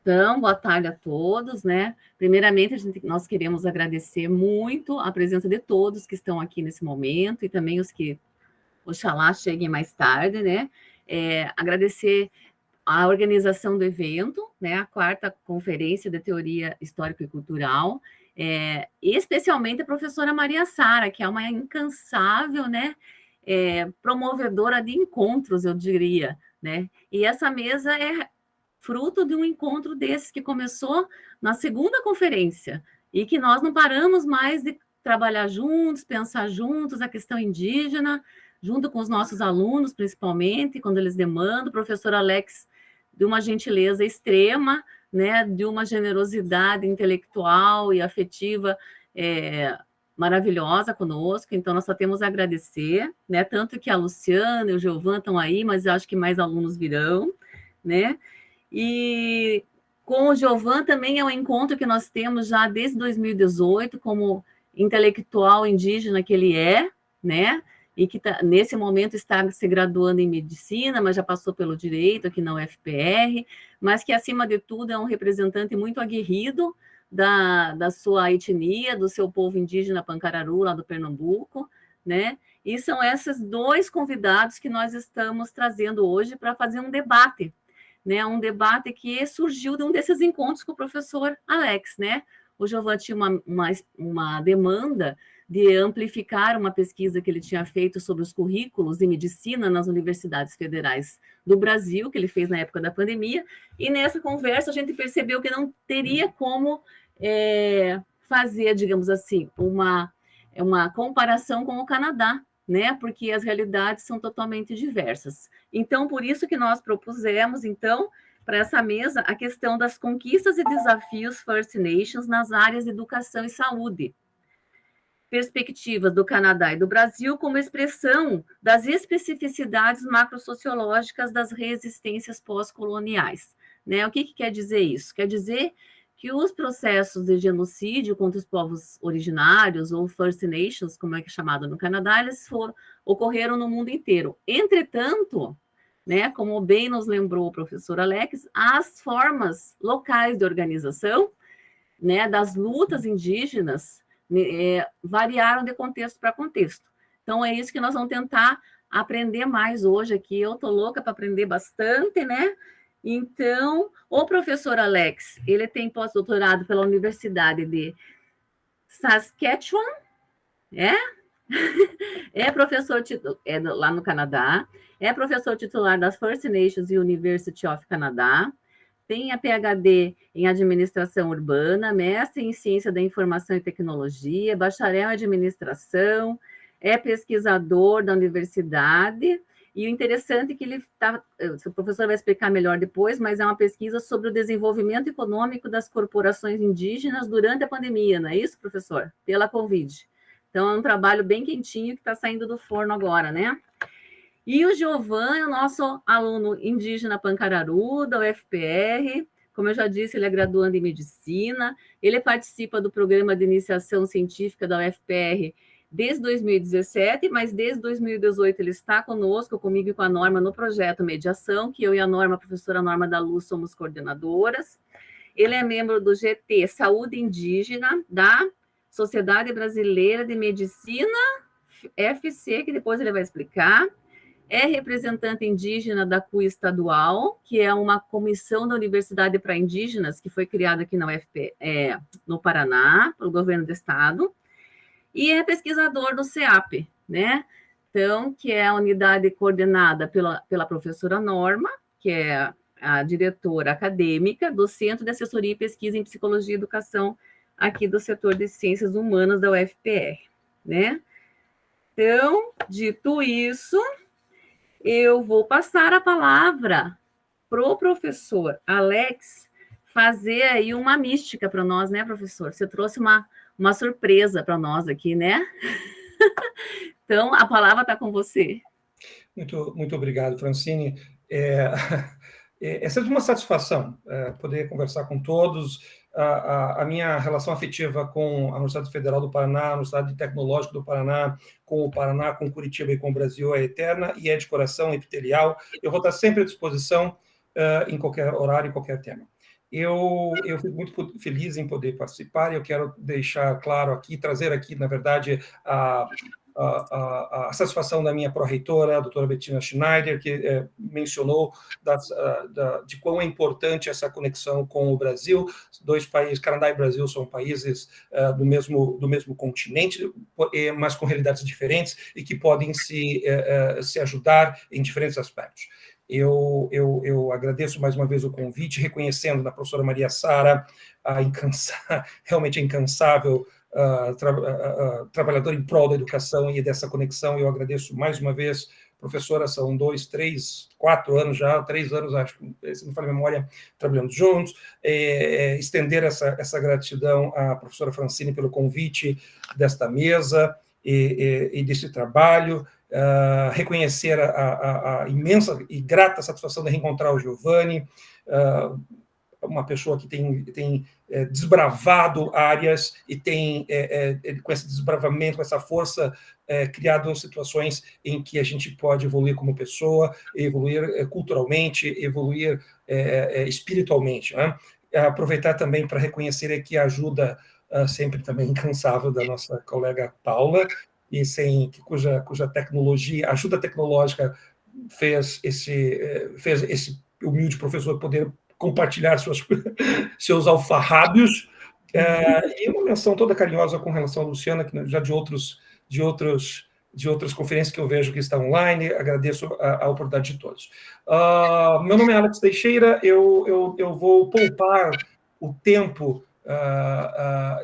Então, boa tarde a todos, né? Primeiramente, nós queremos agradecer muito a presença de todos que estão aqui nesse momento e também os que, oxalá, cheguem mais tarde, né? Agradecer a organização do evento, né? A quarta Conferência de Teoria Histórica e Cultural, e especialmente a professora Maria Sara, que é uma incansável, né? Promovedora de encontros, eu diria, né? E essa mesa é fruto de um encontro desse que começou na segunda conferência e que nós não paramos mais de trabalhar juntos, pensar juntos a questão indígena, junto com os nossos alunos, principalmente, quando eles demandam. O professor Alex, de uma gentileza extrema, né, de uma generosidade intelectual e afetiva maravilhosa conosco, então nós só temos a agradecer, né, tanto que a Luciana e o Giovan estão aí, mas eu acho que mais alunos virão, né, e com o Giovan também é um encontro que nós temos já desde 2018, como intelectual indígena que ele é, né? E que nesse momento está se graduando em medicina, mas já passou pelo direito aqui na UFPR, mas que, acima de tudo, é um representante muito aguerrido da sua etnia, do seu povo indígena Pancararu, lá do Pernambuco, né? E são esses dois convidados que nós estamos trazendo hoje para fazer um debate, né, um debate que surgiu de um desses encontros com o professor Alex, né? O Giovan tinha uma demanda de amplificar uma pesquisa que ele tinha feito sobre os currículos de medicina nas universidades federais do Brasil, que ele fez na época da pandemia, e nessa conversa a gente percebeu que não teria como fazer, digamos assim, uma comparação com o Canadá, né? Porque as realidades são totalmente diversas. Então, por isso que nós propusemos, então, para essa mesa, a questão das conquistas e desafios First Nations nas áreas de educação e saúde. Perspectivas do Canadá e do Brasil como expressão das especificidades macrosociológicas das resistências pós-coloniais. Né? O que quer dizer isso? Quer dizer que os processos de genocídio contra os povos originários, ou First Nations, como é chamado no Canadá, eles ocorreram no mundo inteiro. Entretanto, né, como bem nos lembrou o professor Alex, as formas locais de organização, né, das lutas indígenas variaram de contexto para contexto. Então, é isso que nós vamos tentar aprender mais hoje aqui. Eu estou louca para aprender bastante, né? Então, o professor Alex, ele tem pós-doutorado pela Universidade de Saskatchewan, é professor lá no Canadá, é professor titular da First Nations University of Canada, tem a PhD em Administração Urbana, mestre em Ciência da Informação e Tecnologia, bacharel em Administração, é pesquisador da universidade. E o interessante é que o professor vai explicar melhor depois, mas é uma pesquisa sobre o desenvolvimento econômico das corporações indígenas durante a pandemia, não é isso, professor? Pela Covid. Então, é um trabalho bem quentinho que está saindo do forno agora, né? E o Giovan é o nosso aluno indígena Pancararu, da UFPR. Como eu já disse, ele é graduando em medicina. Ele participa do programa de iniciação científica da UFPR desde 2017, mas desde 2018 ele está conosco, comigo e com a Norma, no projeto Mediação, que eu e a Norma, a professora Norma da Luz, somos coordenadoras. Ele é membro do GT Saúde Indígena, da Sociedade Brasileira de Medicina, FC, que depois ele vai explicar. É representante indígena da CUI estadual, que é uma comissão da Universidade para Indígenas, que foi criada aqui na UFP, no Paraná, pelo governo do estado. E é pesquisador do CEAP, né? Então, que é a unidade coordenada pela professora Norma, que é a diretora acadêmica do Centro de Assessoria e Pesquisa em Psicologia e Educação aqui do setor de Ciências Humanas da UFPR, né? Então, dito isso, eu vou passar a palavra para o professor Alex fazer aí uma mística para nós, né, professor? Você trouxe uma surpresa para nós aqui, né? Então, a palavra está com você. Muito obrigado, Francine. É sempre uma satisfação poder conversar com todos. A minha relação afetiva com a Universidade Federal do Paraná, a Universidade Tecnológica do Paraná, com o Paraná, com Curitiba e com o Brasil é eterna e é de coração epitelial. Eu vou estar sempre à disposição em qualquer horário, em qualquer tema. Eu fico muito feliz em poder participar e eu quero deixar claro aqui, trazer aqui, na verdade, a satisfação da minha pró-reitora, a doutora Bettina Schneider, que mencionou de quão é importante essa conexão com o Brasil. Dois países, Canadá e Brasil, são países do mesmo continente, mas com realidades diferentes e que podem se ajudar em diferentes aspectos. Eu agradeço mais uma vez o convite, reconhecendo na professora Maria Sara realmente a incansável trabalhadora em prol da educação e dessa conexão. Eu agradeço mais uma vez, professora, são 2, 3, 4 anos já, 3 anos, acho que, se não falha a memória, trabalhando juntos. Estender essa gratidão à professora Francine pelo convite desta mesa e desse trabalho. Reconhecer a imensa e grata satisfação de reencontrar o Giovanni, uma pessoa que tem desbravado áreas e tem, com esse desbravamento, com essa força, criado situações em que a gente pode evoluir como pessoa, evoluir culturalmente, evoluir espiritualmente, né? Aproveitar também para reconhecer aqui a ajuda sempre também incansável da nossa colega Paula, e cuja tecnologia, ajuda tecnológica fez esse humilde professor poder compartilhar seus alfarrábios, e uma menção toda carinhosa com relação a Luciana, que já de outras conferências que eu vejo que está online. Agradeço a oportunidade de todos. Meu nome é Alex Teixeira, eu vou poupar o tempo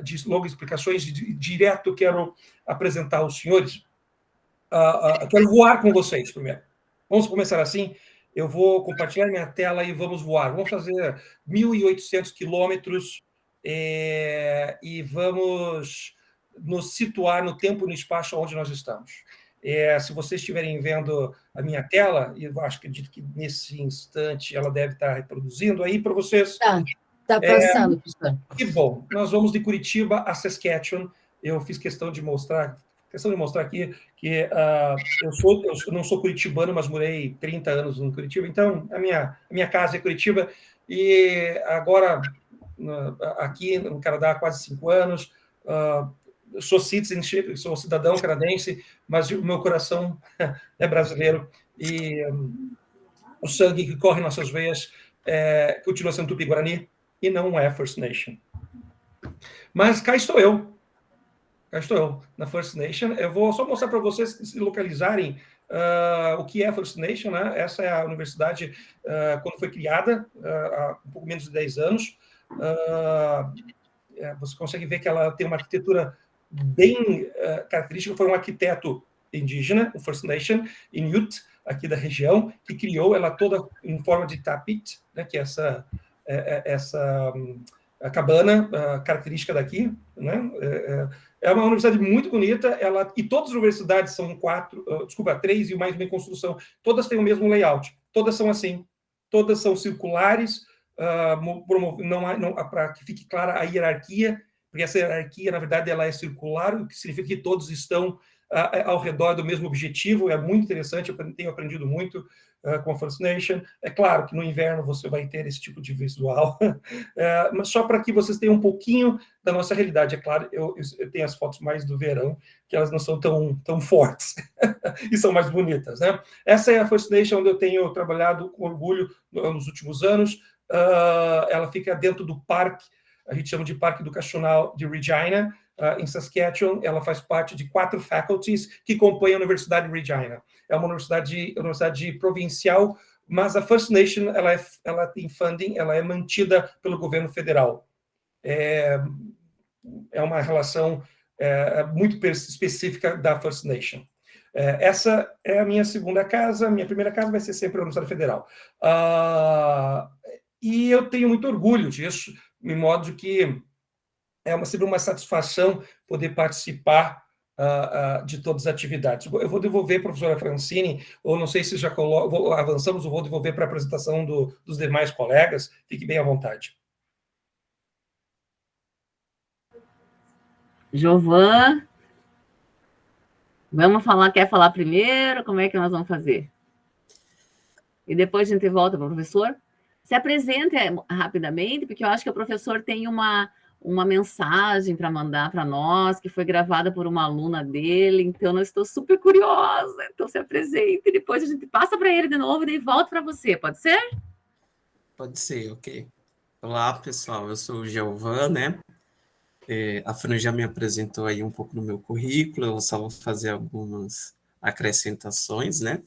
de longas explicações, direto quero apresentar aos senhores. Quero voar com vocês primeiro. Vamos começar assim. Eu vou compartilhar minha tela e vamos voar. Vamos fazer 1.800 quilômetros e vamos nos situar no tempo e no espaço onde nós estamos. Se vocês estiverem vendo a minha tela, e eu acredito que nesse instante ela deve estar reproduzindo aí para vocês. Está passando, professor. Que bom. Nós vamos de Curitiba a Saskatchewan. Eu fiz questão de mostrar aqui que eu não sou curitibano, mas morei 30 anos em Curitiba, então a minha casa é Curitiba, e agora aqui no Canadá há quase 5 anos, sou citizenship, sou cidadão canadense, mas o meu coração é brasileiro, e o sangue que corre em nossas veias continua sendo Tupi-Guarani, e não é First Nation. Mas cá estou eu, na First Nation. Eu vou só mostrar para vocês se localizarem o que é First Nation, né? Essa é a universidade quando foi criada, há um pouco menos de 10 anos. Você consegue ver que ela tem uma arquitetura bem característica. Foi um arquiteto indígena, o First Nation, Inuit, aqui da região, que criou ela toda em forma de tapit, né? Que é essa a cabana característica daqui, né? É uma universidade muito bonita, e todas as universidades são 3 e mais uma em construção, todas têm o mesmo layout, todas são assim, todas são circulares, para que fique clara a hierarquia, porque essa hierarquia, na verdade, ela é circular, o que significa que todos estão ao redor do mesmo objetivo. É muito interessante, eu tenho aprendido muito com a First Nation. É claro que no inverno você vai ter esse tipo de visual, mas só para que vocês tenham um pouquinho da nossa realidade. É claro, eu tenho as fotos mais do verão, que elas não são tão fortes e são mais bonitas, né? Essa é a First Nation onde eu tenho trabalhado com orgulho nos últimos anos. Ela fica dentro do parque, a gente chama de Parque Educacional de Regina, em Saskatchewan. Ela faz parte de 4 faculties que compõem a Universidade de Regina. É uma universidade provincial, mas a First Nation ela tem funding, ela é mantida pelo governo federal. É uma relação muito específica da First Nation. Essa é a minha segunda casa. Minha primeira casa vai ser sempre a Universidade Federal. E eu tenho muito orgulho disso, de modo que é sempre uma satisfação poder participar de todas as atividades. Eu vou devolver para a professora Francine, ou não sei se já avançamos, ou vou devolver para a apresentação dos demais colegas. Fique bem à vontade. Jovan, quer falar primeiro? Como é que nós vamos fazer? E depois a gente volta para o professor? Se apresente rapidamente, porque eu acho que o professor tem uma mensagem para mandar para nós, que foi gravada por uma aluna dele, então eu estou super curiosa. Então se apresente, depois a gente passa para ele de novo e daí volta para você, pode ser? Pode ser, ok. Olá, pessoal, eu sou o Geovan, né? A Fran já me apresentou aí um pouco no meu currículo, eu só vou fazer algumas acrescentações, né?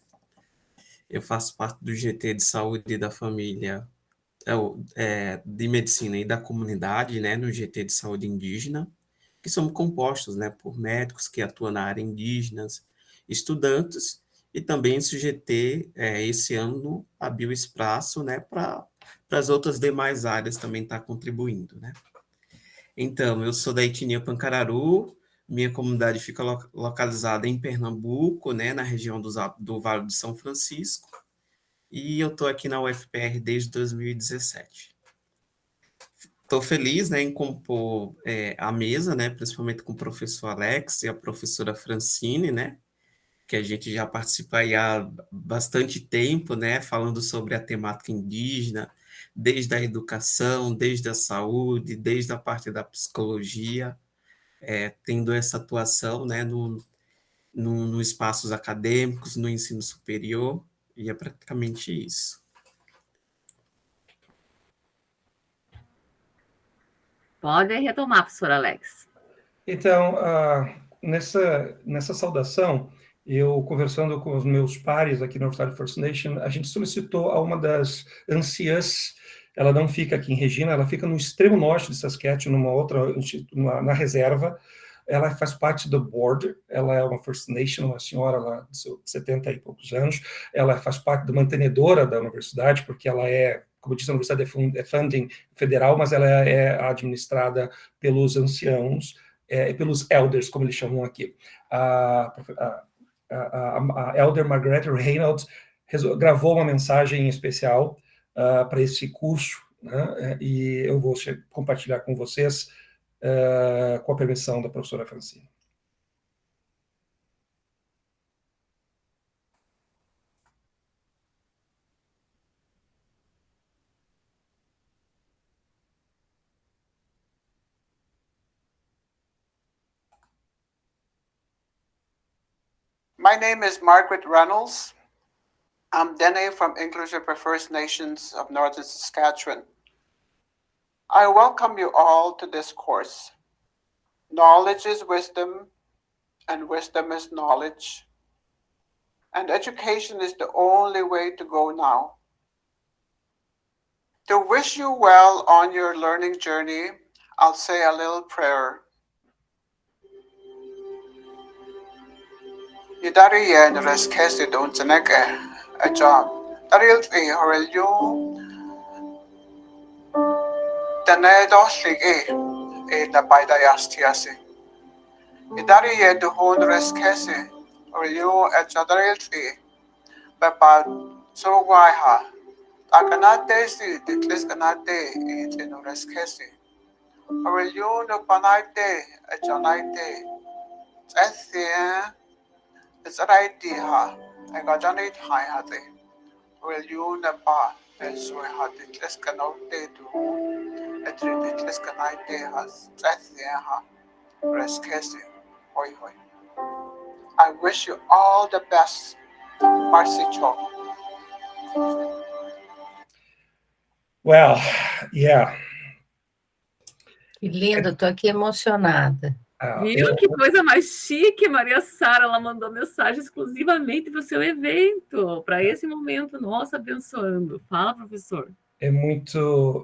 Eu faço parte do GT de Saúde da Família, de Medicina e da Comunidade, né? No GT de Saúde Indígena, que somos compostos, né, por médicos que atuam na área indígenas, estudantes, e também esse GT, esse ano, abriu espaço, né, para as outras demais áreas também estar contribuindo, né. Então, eu sou da etnia Pancararu, minha comunidade fica localizada em Pernambuco, né, na região do Vale do São Francisco, e eu estou aqui na UFPR desde 2017. Estou feliz, né, em compor a mesa, né, principalmente com o professor Alex e a professora Francine, né, que a gente já participa aí há bastante tempo, né, falando sobre a temática indígena, desde a educação, desde a saúde, desde a parte da psicologia, tendo essa atuação, né, no espaços acadêmicos, no ensino superior, e é praticamente isso. Pode retomar, professor Alex. Então, nessa saudação, eu conversando com os meus pares aqui na Universidade First Nation, a gente solicitou a uma das anciãs, ela não fica aqui em Regina, ela fica no extremo norte de Saskatchewan, na reserva. Ela faz parte do board, ela é uma First Nation, uma senhora lá de 70 e poucos anos, ela faz parte da mantenedora da universidade, porque ela é, como eu disse, a universidade é funding federal, mas ela é administrada pelos anciãos, pelos elders, como eles chamam aqui. A elder Margaret Reynolds gravou uma mensagem especial para esse curso, né, e eu vou compartilhar com vocês com a permissão da professora Francine. My name is Margaret Reynolds. I'm Dene from English River First Nations of Northern Saskatchewan. I welcome you all to this course. Knowledge is wisdom, and wisdom is knowledge. And education is the only way to go now. To wish you well on your learning journey, I'll say a little prayer. Yidari yen res kesi don tseneke a job. Daril fi horel you tane doslig e na baida yastiasi. Yidari yen du hon res kesi horel you a jadaril fi bapa so waiha. Akanate si titlis kanate e tino res kesi. Horel you no panaite a janaite. Ethia. It's an idea. I got an it high hat. Will you never as we had it less can out day to a treat it less can I day has death there, rest casing. Hoi hoi. I wish you all the best. Marcy Cho. Well, yeah. Que lindo, estou aqui emocionada. Viu que coisa mais chique, Maria Sara, ela mandou mensagem exclusivamente para o seu evento, para esse momento, nossa, abençoando. Fala, professor. É muito...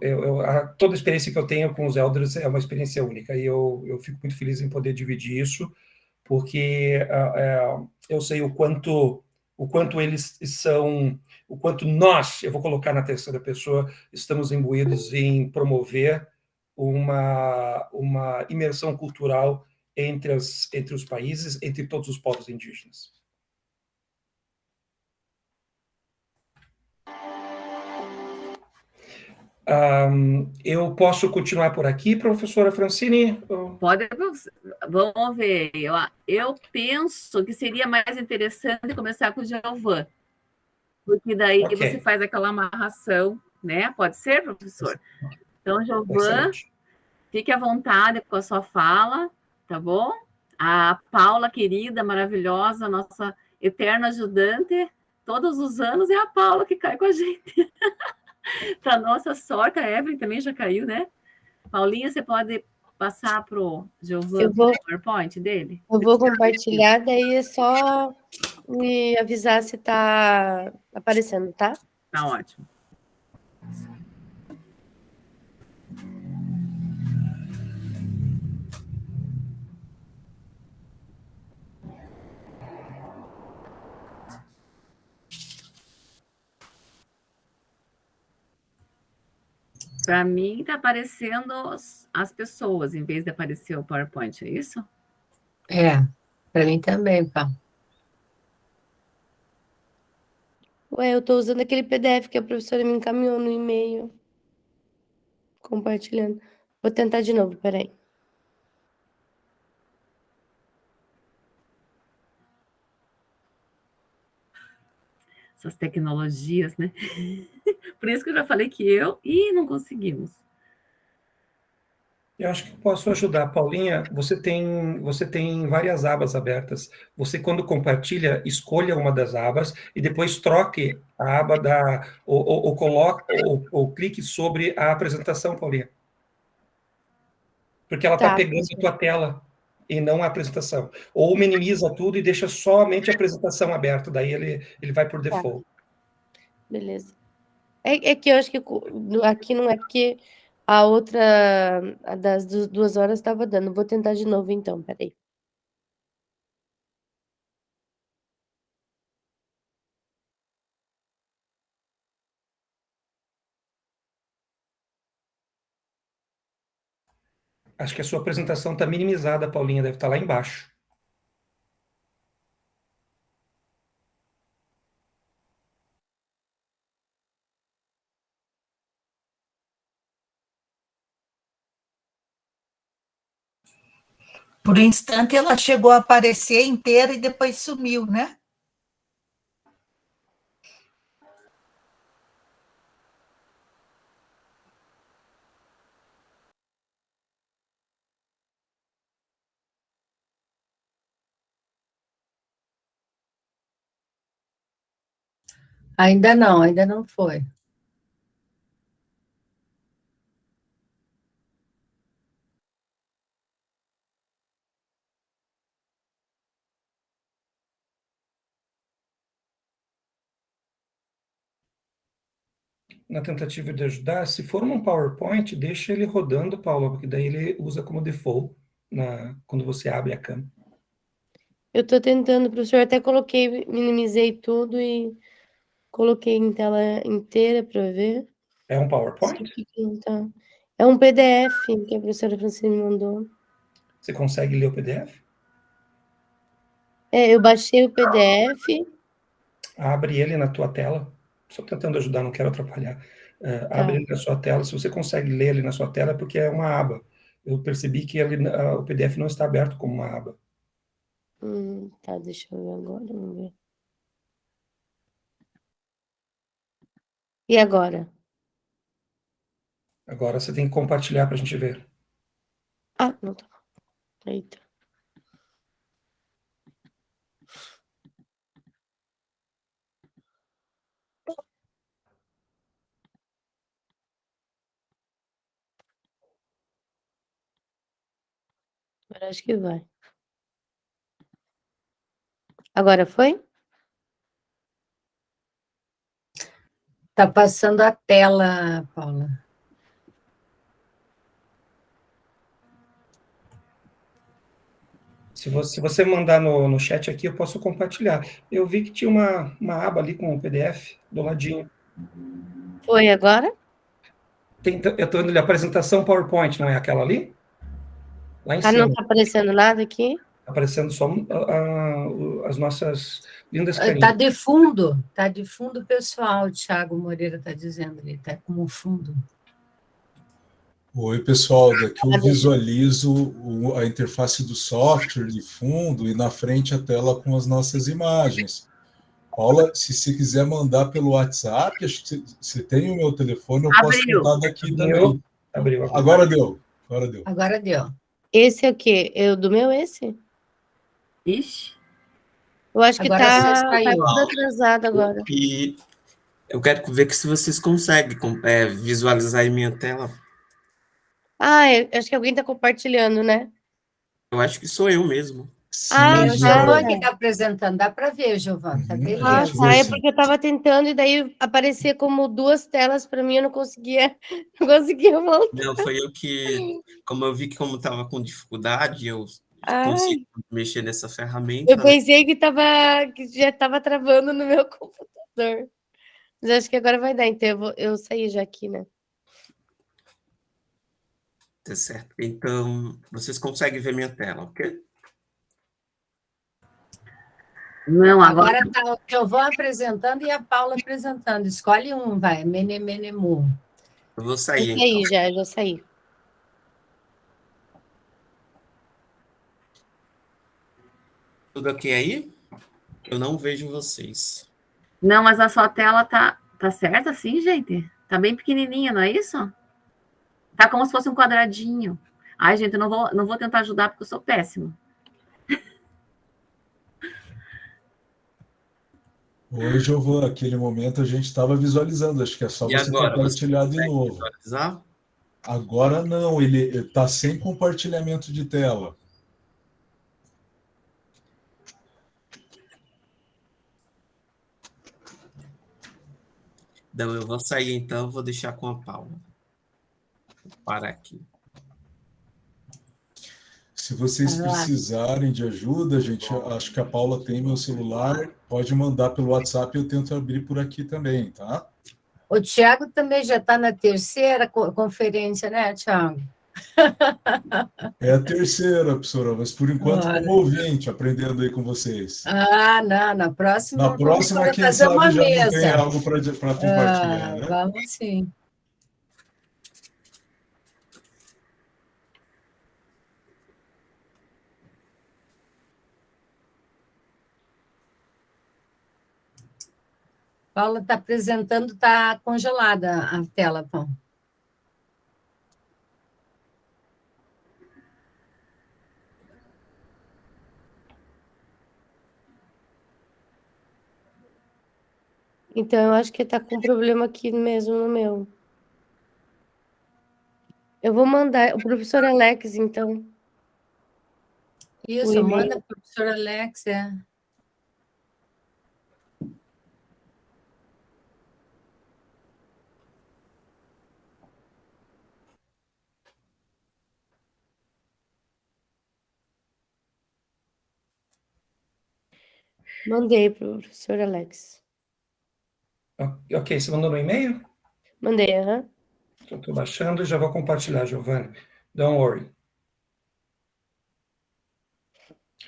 toda a experiência que eu tenho com os elders é uma experiência única, e eu fico muito feliz em poder dividir isso, porque eu sei o quanto eles são, o quanto nós, eu vou colocar na terceira pessoa, estamos imbuídos em promover uma imersão cultural entre os países, entre todos os povos indígenas. Eu posso continuar por aqui, professora Francine? Pode, vamos ver. Eu penso que seria mais interessante começar com o Geovan, porque daí você faz aquela amarração né? Pode ser, professor? Então, Giovan, Excelente. fique à vontade com a sua fala, tá bom? A Paula, querida, maravilhosa, nossa eterna ajudante, todos os anos é a Paula que cai com a gente. Para nossa sorte, a Evelyn também já caiu, né? Paulinha, você pode passar para o Giovan o PowerPoint dele? Eu vou compartilhar, daí é só me avisar se está aparecendo, tá? Tá ótimo. Para mim, está aparecendo as pessoas, em vez de aparecer o PowerPoint, é isso? É, para mim também, Paulo. Ué, eu estou usando aquele PDF que a professora me encaminhou no e-mail. Compartilhando. Vou tentar de novo, peraí. Essas tecnologias, né? Por isso que eu já falei que não conseguimos. Eu acho que posso ajudar. Paulinha, você tem várias abas abertas. Você, quando compartilha, escolha uma das abas e depois troque a aba ou coloque, ou clique sobre a apresentação, Paulinha. Porque ela está Tá, pegando a tua tela e não a apresentação. Ou minimiza tudo e deixa somente a apresentação aberta, daí ele vai por default. beleza. É que eu acho que aqui não é porque a outra, a das 2 horas estava dando. Vou tentar de novo então, peraí. Acho que a sua apresentação está minimizada, Paulinha, deve estar lá embaixo. Por um instante ela chegou a aparecer inteira e depois sumiu, né? Ainda não foi. Na tentativa de ajudar, se for num PowerPoint, deixa ele rodando, Paula, porque daí ele usa como default quando você abre a câmera. Eu estou tentando, professor, até minimizei tudo e coloquei em tela inteira para ver. É um PowerPoint? Não tá. É um PDF que a professora Francine me mandou. Você consegue ler o PDF? Eu baixei o PDF. Abre ele na tua tela. Só tentando ajudar, não quero atrapalhar. Abre ele na sua tela. Se você consegue ler ele na sua tela, é porque é uma aba. Eu percebi que o PDF não está aberto como uma aba. Tá, deixa eu ver agora, vamos ver. E agora? Agora você tem que compartilhar para a gente ver. Ah, não tá. Eita. Agora acho que vai. Agora foi? Tá passando a tela, Paula. Se você mandar no chat aqui, eu posso compartilhar. Eu vi que tinha uma aba ali com o PDF do ladinho. Foi agora? Eu estou indo ali, apresentação PowerPoint, não é aquela ali? Lá em cima. Não tá aparecendo nada aqui? Aparecendo só as nossas lindas carinhas. Tá de fundo pessoal, o Thiago Moreira está dizendo ali, tá como fundo. Oi, pessoal, daqui eu visualizo a interface do software de fundo e na frente a tela com as nossas imagens. Paula, se você quiser mandar pelo WhatsApp, acho que você tem o meu telefone, eu posso Abriu. tentar daqui Abriu. também. Abriu. Agora deu. Agora deu. Agora deu. Esse é o quê? Eu do meu, esse? Ixi. Eu acho que Agora tá você saiu. tudo atrasado agora. E eu quero ver que se vocês conseguem visualizar em minha tela. Ah, eu acho que alguém tá compartilhando, né? Eu acho que sou eu mesmo. Sim, Ah, É o tá. Giovanni que está apresentando. Dá para ver, Giovanni. Tá Uhum, beleza. Ah, gente vê tá. É assim. porque eu tava tentando e daí aparecia como duas telas para mim, eu não conseguia, não conseguia voltar. Não, foi eu que, como eu vi que como estava com dificuldade, eu Ai, consegui mexer nessa eu ferramenta, né? pensei que já tava travando no meu computador. Mas acho que agora vai dar, então eu saí já aqui, né? Tá certo. Então, vocês conseguem ver minha tela, ok? Não, agora Agora está o Giovanni apresentando e a Paula apresentando. Escolhe um, vai. Menememu. Eu vou Eu sair, então. saí já saí. Tudo ok aí? Eu não vejo vocês. Não, mas a sua tela tá certa assim, gente? Tá bem pequenininha, não é isso? Tá como se fosse um quadradinho. Ai, gente, eu não vou tentar ajudar porque eu sou péssima. Oi, Giovanni, aquele momento a gente estava visualizando, acho que é só E você agora, você compartilhar de consegue novo. visualizar? Agora não, ele está sem compartilhamento de tela. Não, eu vou sair, então, vou deixar com a Paula. Vou parar aqui. Se vocês precisarem de ajuda, gente, acho que a Paula tem meu celular, pode mandar pelo WhatsApp e eu tento abrir por aqui também, tá? O Tiago também já está na terceira conferência, né, Tiago? É a terceira, professora, mas por enquanto Olha. como ouvinte, aprendendo aí com vocês. Ah, não, na próxima Na próxima, vamos quem fazer sabe uma já não tem mesa. algo para compartilhar, né? Vamos sim. Paula está apresentando, está congelada a tela, Pão. Então eu acho que tá com problema aqui mesmo no meu. Eu vou mandar o professor Alex, então. Isso, manda para o professor Alex. Mandei para o professor Alex. Ok, você mandou no e-mail? Mandei, aham. Estou baixando e já vou compartilhar, Giovanni. Don't worry.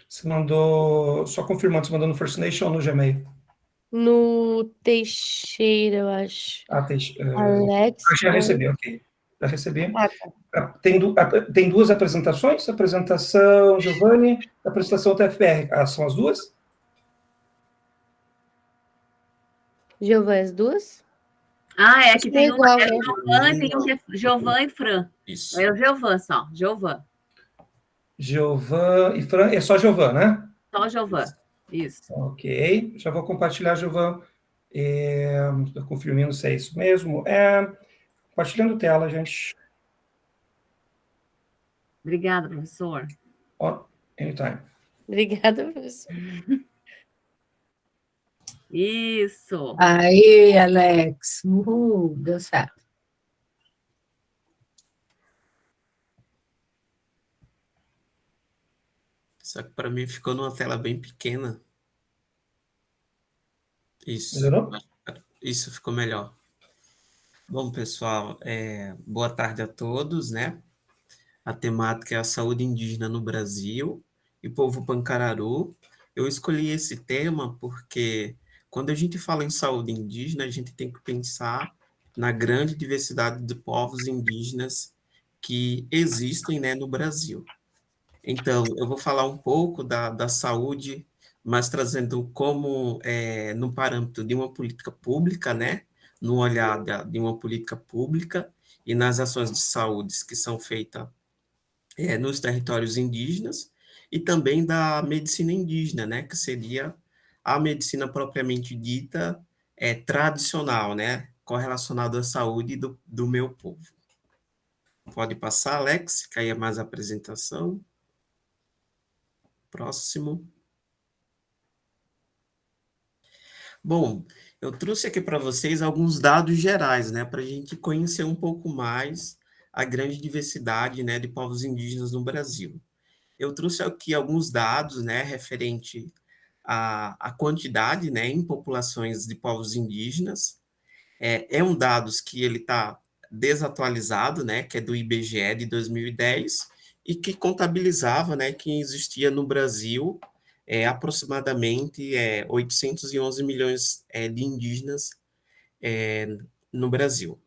Você mandou, só confirmando, você mandou no First Nation ou no Gmail? No Teixeira, eu acho. Alex. Já recebi, ok. Já recebi. Ah, tá. Tem duas apresentações? Apresentação Giovanni, apresentação TFR. São as duas? Giovanni, as duas? Ah, é Acho que que é tem uma igual, que é né? Giovanni, tem um que é Giovanni e Fran. Isso. É o Giovanni só, Giovanni. Giovanni e Fran, é só Giovanni, né? Só Giovanni. Isso. Ok, já vou compartilhar, Giovanni. Estou confirmando se é isso mesmo. Compartilhando tela, gente. Obrigada, professor. Anytime. Obrigada, professor. Isso. Aí, Alex. Deu certo. Só que para mim ficou numa tela bem pequena. Isso. Melhorou? Isso ficou melhor. Bom, pessoal, boa tarde a todos, né? A temática é a saúde indígena no Brasil e povo pancararu. Eu escolhi esse tema porque quando a gente fala em saúde indígena, a gente tem que pensar na grande diversidade de povos indígenas que existem, né, no Brasil. Então, eu vou falar um pouco da saúde mas trazendo como no parâmetro de uma política pública, né, no olhar de uma política pública e nas ações de saúde que são feitas nos territórios indígenas, e também da medicina indígena, né, que seria a medicina propriamente dita tradicional, né, correlacionada à saúde do meu povo. Pode passar, Alex, que aí é mais a apresentação. Próximo. Bom, eu trouxe aqui para vocês alguns dados gerais, né, para a gente conhecer um pouco mais a grande diversidade, né, de povos indígenas no Brasil. Eu trouxe aqui alguns dados, né, referente à quantidade, né, em populações de povos indígenas. É um dados que ele está desatualizado, né, que é do IBGE de 2010, e que contabilizava, né, que existia no Brasil aproximadamente 811 milhões de indígenas no Brasil.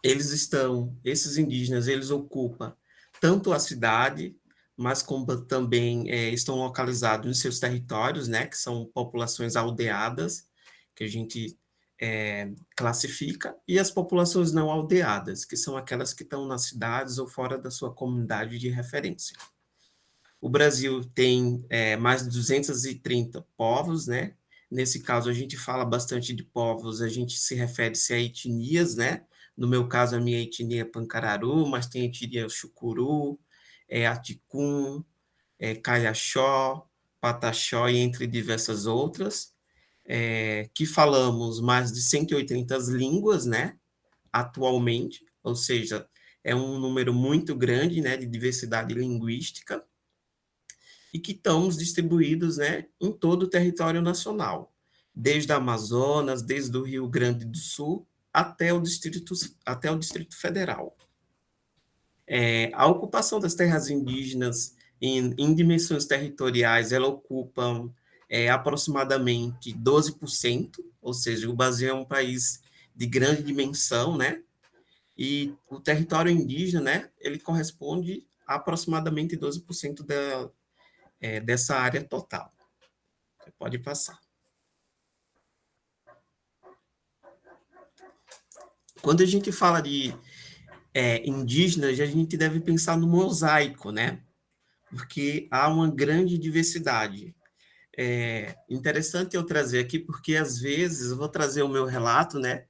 Esses indígenas, eles ocupam tanto a cidade, mas como também estão localizados nos seus territórios, né, que são populações aldeadas, que a gente classifica, e as populações não aldeadas, que são aquelas que estão nas cidades ou fora da sua comunidade de referência. O Brasil tem mais de 230 povos, né? Nesse caso, a gente fala bastante de povos, a gente se refere-se a etnias, né? No meu caso, a minha etnia é Pancararu, mas tem etnia Chucuru, Aticum, Caiaxó, Pataxó, e entre diversas outras, que falamos mais de 180 línguas, né? Atualmente, ou seja, é um número muito grande, né, de diversidade linguística, e que estamos distribuídos, né, em todo o território nacional, desde a Amazonas, desde o Rio Grande do Sul até o Distrito Federal. A ocupação das terras indígenas em dimensões territoriais, ela ocupa aproximadamente 12%, ou seja, o Brasil é um país de grande dimensão, né? E o território indígena, né, ele corresponde a aproximadamente 12% dessa área total. Você pode passar. Quando a gente fala de indígenas, a gente deve pensar no mosaico, né? Porque há uma grande diversidade. Interessante eu trazer aqui, porque às vezes eu vou trazer o meu relato, né?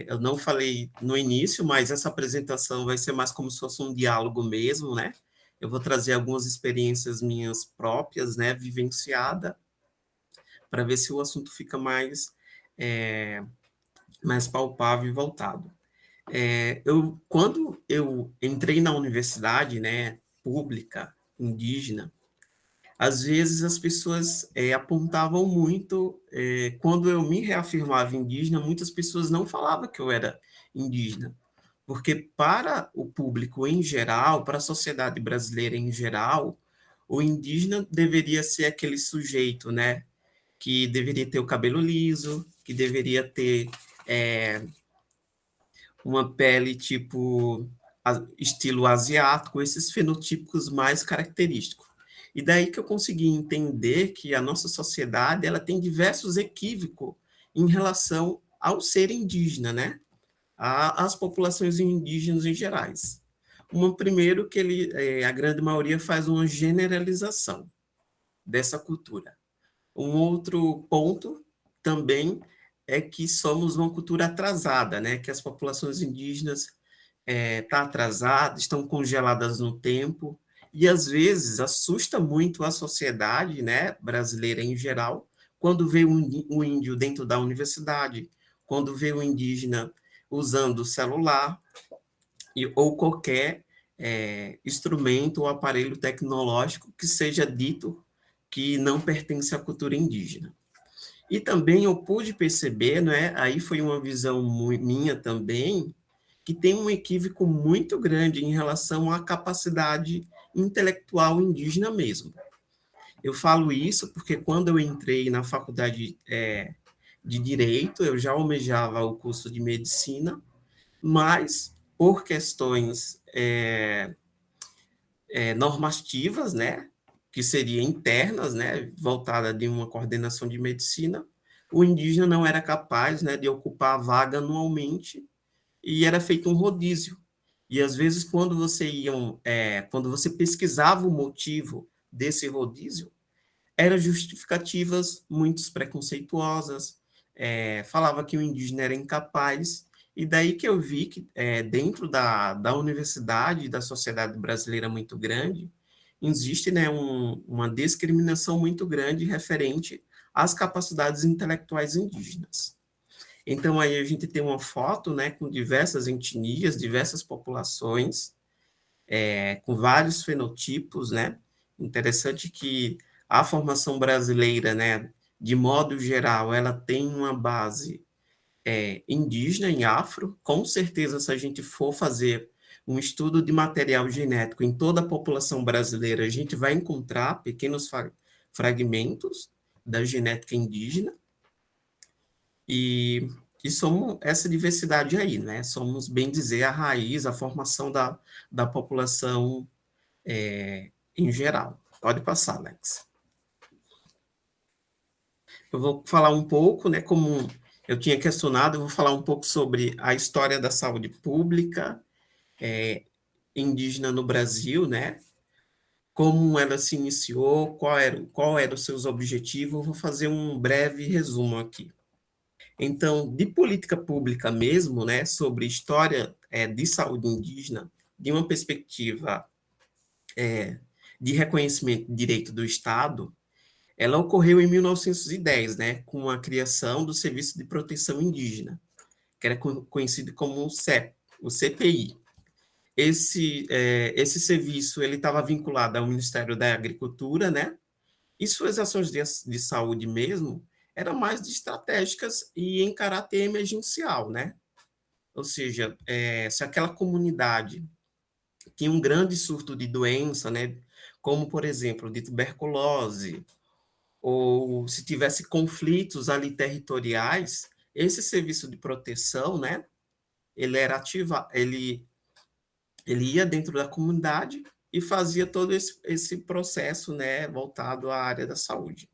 Eu não falei no início, mas essa apresentação vai ser mais como se fosse um diálogo mesmo, né? Eu vou trazer algumas experiências minhas próprias, né, vivenciada, para ver se o assunto fica mais palpável e voltado. Quando eu entrei na universidade, né, pública, indígena, às vezes as pessoas apontavam muito, quando eu me reafirmava indígena, muitas pessoas não falavam que eu era indígena, porque para o público em geral, para a sociedade brasileira em geral, o indígena deveria ser aquele sujeito, né, que deveria ter o cabelo liso, que deveria ter uma pele tipo estilo asiático, esses fenotipos mais característicos. E daí que eu consegui entender que a nossa sociedade ela tem diversos equívocos em relação ao ser indígena, né? Às populações indígenas em gerais. Primeiro que a grande maioria faz uma generalização dessa cultura. Um outro ponto também é que somos uma cultura atrasada, né? Que as populações indígenas estão atrasadas, estão congeladas no tempo, e às vezes assusta muito a sociedade, né, brasileira em geral, quando vê um índio dentro da universidade, quando vê um indígena usando o celular ou qualquer instrumento ou aparelho tecnológico que seja dito que não pertence à cultura indígena. E também eu pude perceber, né, aí foi uma visão minha também, que tem um equívoco muito grande em relação à capacidade intelectual indígena mesmo. Eu falo isso porque quando eu entrei na faculdade de Direito, eu já almejava o curso de Medicina, mas por questões normativas, né, que seria internas, né, voltada de uma coordenação de medicina, o indígena não era capaz, né, de ocupar a vaga anualmente, e era feito um rodízio. E às vezes quando você pesquisava o motivo desse rodízio, eram justificativas muito preconceituosas, falava que o indígena era incapaz, e daí que eu vi que dentro da universidade e da sociedade brasileira muito grande, existe, né, uma discriminação muito grande referente às capacidades intelectuais indígenas. Então, aí a gente tem uma foto, né, com diversas etnias, diversas populações, com vários fenotipos, né? Interessante que a formação brasileira, né, de modo geral, ela tem uma base indígena e afro. Com certeza, se a gente for fazer um estudo de material genético em toda a população brasileira, a gente vai encontrar pequenos fragmentos da genética indígena. E somos essa diversidade aí, né? Somos, bem dizer, a raiz, a formação da população em geral. Pode passar, Alex. Eu vou falar um pouco, né, como eu tinha questionado, eu vou falar um pouco sobre a história da saúde pública indígena no Brasil, né? Como ela se iniciou, qual era os seus objetivos. Eu vou fazer um breve resumo aqui. Então, de política pública mesmo, né, sobre história de saúde indígena, de uma perspectiva de reconhecimento de direito do Estado, ela ocorreu em 1910, né, com a criação do Serviço de Proteção Indígena, que era conhecido como o CPI. Esse serviço ele estava vinculado ao Ministério da Agricultura, né, e suas ações de saúde mesmo eram mais estratégicas e em caráter emergencial, né? Ou seja, se aquela comunidade tinha um grande surto de doença, né, como, por exemplo, de tuberculose, ou se tivesse conflitos ali territoriais, esse serviço de proteção, né, ele ia dentro da comunidade e fazia todo esse processo, né, voltado à área da saúde.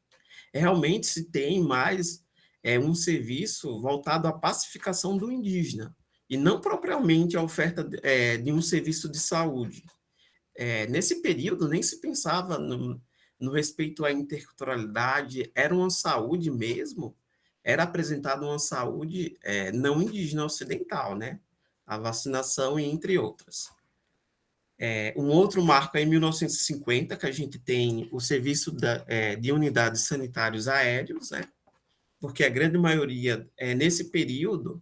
Realmente se tem mais um serviço voltado à pacificação do indígena, e não propriamente a oferta de um serviço de saúde. Nesse período, nem se pensava no respeito à interculturalidade, era uma saúde mesmo, era apresentada uma saúde não indígena ocidental, né? A vacinação, entre outras. Um outro marco é em 1950, que a gente tem o serviço de unidades sanitários aéreos, né? Porque a grande maioria, nesse período,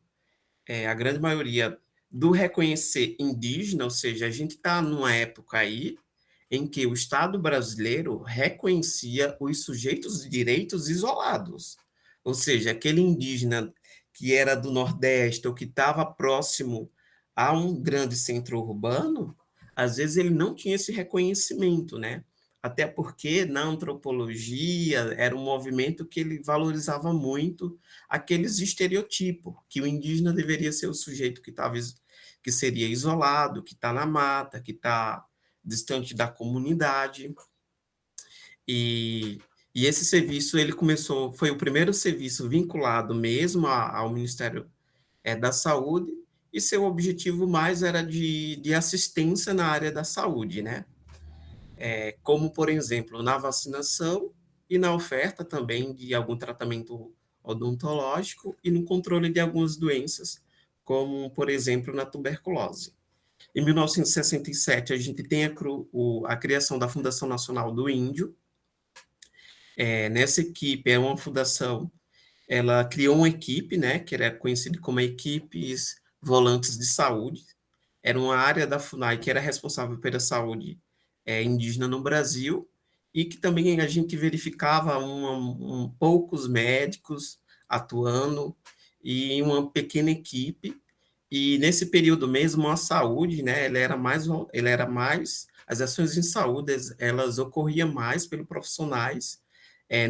a grande maioria do reconhecer indígena, ou seja, a gente está numa época aí em que o Estado brasileiro reconhecia os sujeitos de direitos isolados, ou seja, aquele indígena que era do Nordeste ou que estava próximo a um grande centro urbano, às vezes ele não tinha esse reconhecimento, né? Até porque na antropologia era um movimento que ele valorizava muito aqueles estereotipos, que o indígena deveria ser o sujeito que seria isolado, que está na mata, que está distante da comunidade. E esse serviço ele foi o primeiro serviço vinculado mesmo ao Ministério da Saúde, e seu objetivo mais era de assistência na área da saúde, né? Como, por exemplo, na vacinação e na oferta também de algum tratamento odontológico e no controle de algumas doenças, como, por exemplo, na tuberculose. Em 1967, a gente tem a criação da Fundação Nacional do Índio. Nessa equipe, uma fundação, ela criou uma equipe, né, que era conhecida como Equipes Volantes de Saúde. Era uma área da FUNAI que era responsável pela saúde indígena no Brasil, e que também a gente verificava poucos médicos atuando e uma pequena equipe. E nesse período mesmo, a saúde, né, as ações em saúde, elas ocorriam mais pelos profissionais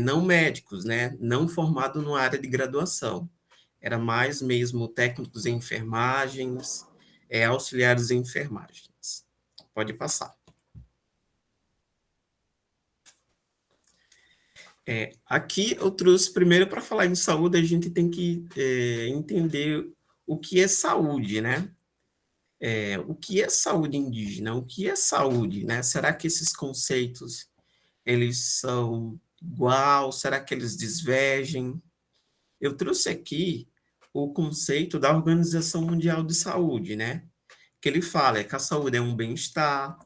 não médicos, né, não formados na área de graduação. Era mais mesmo técnicos em enfermagens, auxiliares em enfermagens. Pode passar. Aqui eu trouxe primeiro para falar em saúde, a gente tem que entender o que é saúde, né? O que é saúde indígena? O que é saúde, né? Será que esses conceitos eles são igual? Será que eles divergem? Eu trouxe aqui o conceito da Organização Mundial de Saúde, né? Que ele fala que a saúde é um bem-estar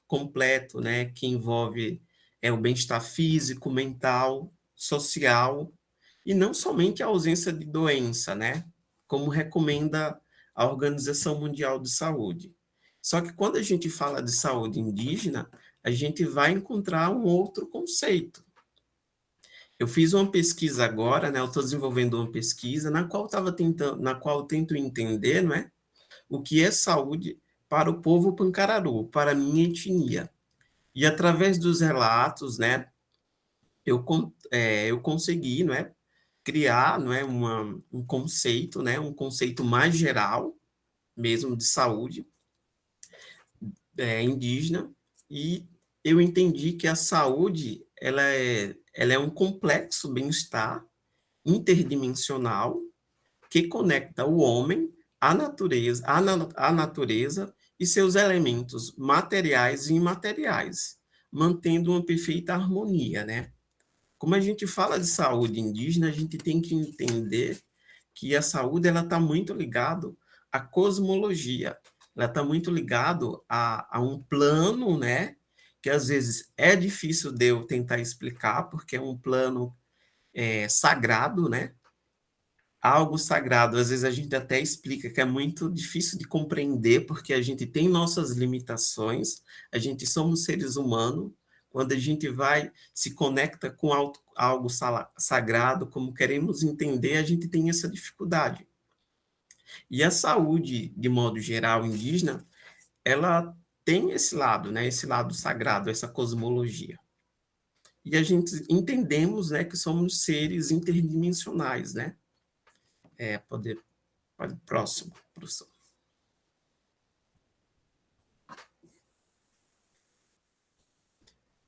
completo, né? Que envolve o bem-estar físico, mental, social e não somente a ausência de doença, né? Como recomenda a Organização Mundial de Saúde. Só que quando a gente fala de saúde indígena, a gente vai encontrar um outro conceito. Eu fiz uma pesquisa agora, né? Eu estou desenvolvendo uma pesquisa na qual eu tento entender, não é? O que é saúde para o povo pancararu, para a minha etnia. E através dos relatos, né? Eu consegui, não é? Criar, não é? Um conceito, né? Um conceito mais geral, mesmo de saúde indígena. E eu entendi que a saúde ela é um complexo bem-estar interdimensional que conecta o homem à natureza e seus elementos materiais e imateriais, mantendo uma perfeita harmonia, né? Como a gente fala de saúde indígena, a gente tem que entender que a saúde ela está muito ligado à cosmologia, ela está muito ligado a um plano, né? Que às vezes é difícil de eu tentar explicar, porque é um plano sagrado, né? Algo sagrado, às vezes a gente até explica que é muito difícil de compreender, porque a gente tem nossas limitações, a gente somos seres humanos, quando a gente vai, se conecta com algo sagrado, como queremos entender, a gente tem essa dificuldade. E a saúde, de modo geral, indígena, ela tem esse lado, né, esse lado sagrado, essa cosmologia. E a gente entendemos, né, que somos seres interdimensionais, né? Pode próximo, professor.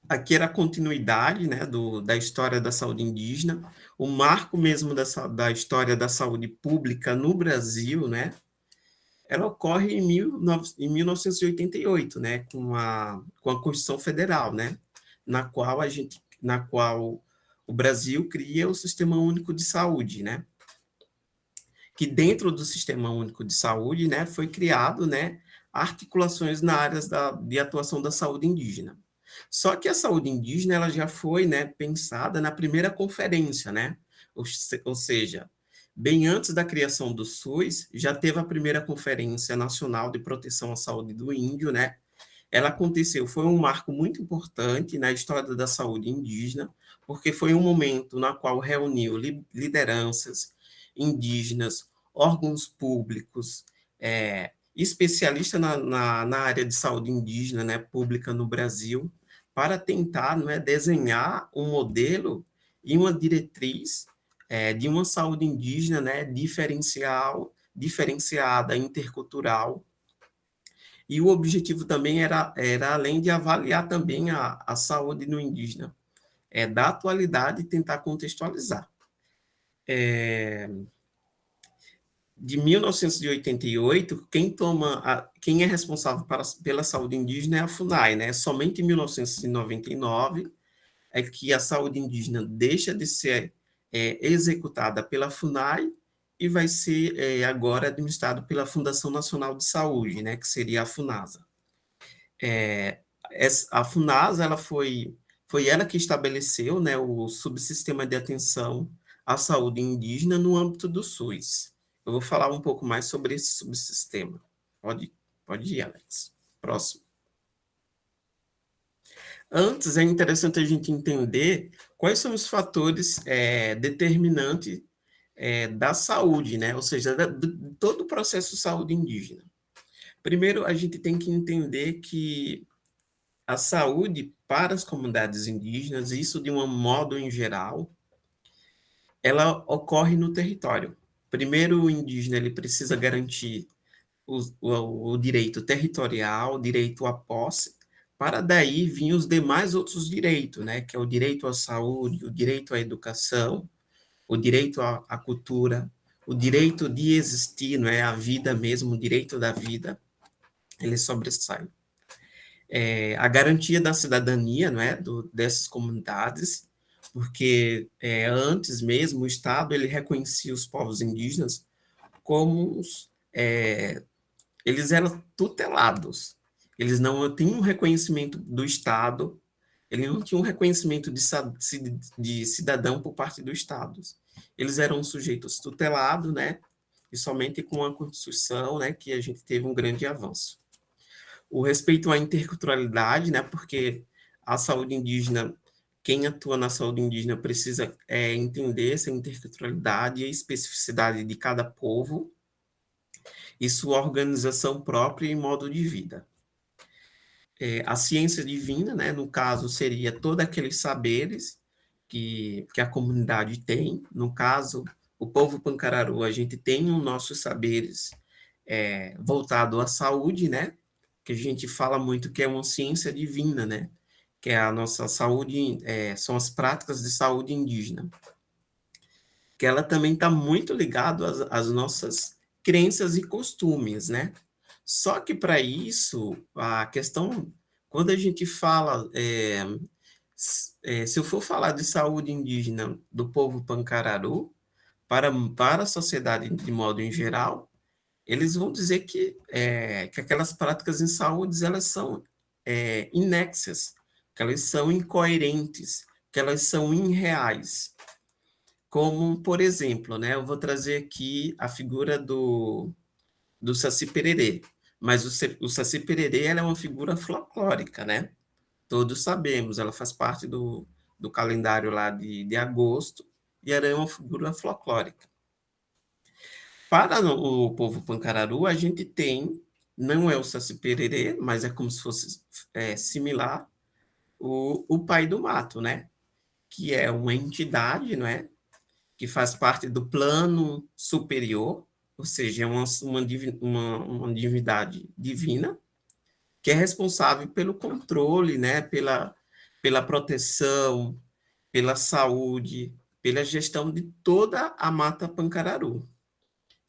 Aqui era a continuidade, né, da história da saúde indígena, o marco mesmo da história da saúde pública no Brasil, né, ela ocorre em 1988, né, com a Constituição Federal, né, na qual o Brasil cria o Sistema Único de Saúde, né, que dentro do Sistema Único de Saúde, né, foi criado, né, articulações na área de atuação da saúde indígena. Só que a saúde indígena ela já foi, né, pensada na primeira conferência, né, ou seja, bem antes da criação do SUS, já teve a primeira Conferência Nacional de Proteção à Saúde do Índio, né, ela aconteceu, foi um marco muito importante na história da saúde indígena, porque foi um momento na qual reuniu lideranças indígenas, órgãos públicos, especialistas na área de saúde indígena, né, pública no Brasil, para tentar, não é, desenhar um modelo e uma diretriz de uma saúde indígena, né, diferenciada, intercultural. E o objetivo também era além de avaliar também a saúde no indígena, da atualidade e tentar contextualizar. De 1988, quem é responsável pela saúde indígena é a FUNAI, né? Somente em 1999 é que a saúde indígena deixa de ser executada pela FUNAI e vai ser agora administrado pela Fundação Nacional de Saúde, né? Que seria a FUNASA. A FUNASA ela foi ela que estabeleceu, né, o subsistema de atenção à saúde indígena no âmbito do SUS. Eu vou falar um pouco mais sobre esse subsistema. Pode ir, Alex. Próximo. Antes, é interessante a gente entender quais são os fatores determinantes da saúde, né? Ou seja, de todo o processo de saúde indígena. Primeiro, a gente tem que entender que a saúde para as comunidades indígenas, isso de um modo em geral, ela ocorre no território. Primeiro, o indígena ele precisa garantir o direito territorial, o direito à posse, para daí vir os demais outros direitos, né, que é o direito à saúde, o direito à educação, o direito à cultura, o direito de existir, não é, a vida mesmo, o direito da vida, ele sobressai. A garantia da cidadania, não é, dessas comunidades, porque antes mesmo o Estado ele reconhecia os povos indígenas como eles eram tutelados, eles não tinham um reconhecimento do Estado, eles não tinham um reconhecimento de cidadão por parte do Estado. Eles eram sujeitos tutelados, né, e somente com a Constituição, né, que a gente teve um grande avanço. O respeito à interculturalidade, né, porque a saúde indígena, quem atua na saúde indígena precisa entender essa interculturalidade e a especificidade de cada povo e sua organização própria e modo de vida. A ciência divina, né, no caso, seria todos aqueles saberes que a comunidade tem. No caso, o povo Pancararu, a gente tem os nossos saberes voltado à saúde, né, que a gente fala muito que é uma ciência divina, né, que é a nossa saúde, são as práticas de saúde indígena, que ela também está muito ligada às nossas crenças e costumes, né? Só que para isso, a questão, quando a gente fala, se eu for falar de saúde indígena do povo Pancararu, para a sociedade de modo em geral, eles vão dizer que aquelas práticas em saúde, elas são inexas, que elas são incoerentes, que elas são irreais. Como, por exemplo, né, eu vou trazer aqui a figura do Saci Pererê, mas o Saci Pererê ela é uma figura folclórica, né? Todos sabemos, ela faz parte do calendário lá de agosto, e ela é uma figura folclórica. Para o povo Pancararu, a gente tem, não é o Saci Pererê, mas é como se fosse similar, o Pai do Mato, né? Que é uma entidade, não é? Que faz parte do plano superior, ou seja, é uma divindade divina, que é responsável pelo controle, né? Pela proteção, pela saúde, pela gestão de toda a mata Pancararu.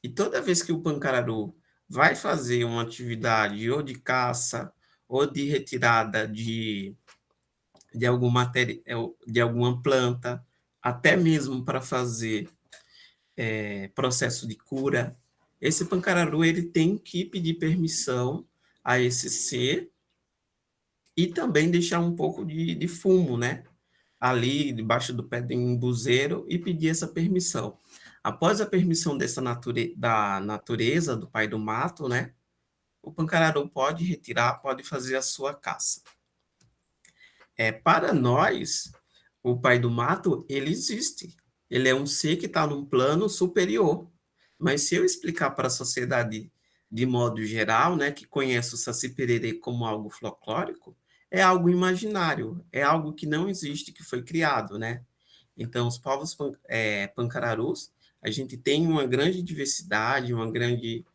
E toda vez que o Pancararu vai fazer uma atividade ou de caça ou de retirada de alguma planta, até mesmo para fazer processo de cura, esse Pancararu ele tem que pedir permissão a esse ser e também deixar um pouco de fumo, né? Ali debaixo do pé de um embuzeiro e pedir essa permissão. Após a permissão da natureza, do pai do mato, né, o Pancararu pode retirar, pode fazer a sua caça. Para nós, o pai do mato, ele existe. Ele é um ser que está num plano superior. Mas se eu explicar para a sociedade de modo geral, né, que conhece o Saci Pererê como algo folclórico, é algo imaginário, é algo que não existe, que foi criado, né? Então, os povos pancararus, a gente tem uma grande diversidade, uma grande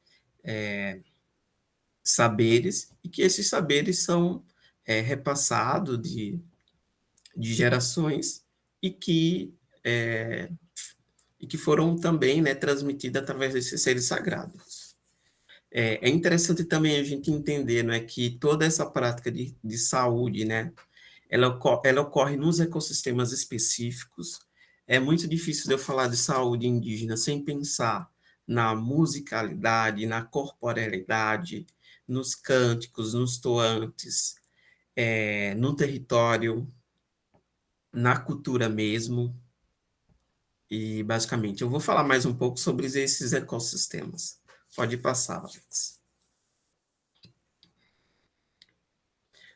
saberes, e que esses saberes são repassados de gerações e que foram também, né, transmitidas através desses seres sagrados. É interessante também a gente entender, né, que toda essa prática de saúde, né, ela ocorre nos ecossistemas específicos. É muito difícil de eu falar de saúde indígena sem pensar na musicalidade, na corporealidade, nos cânticos, nos toantes, no território, na cultura mesmo. E, basicamente, eu vou falar mais um pouco sobre esses ecossistemas. Pode passar, Alex.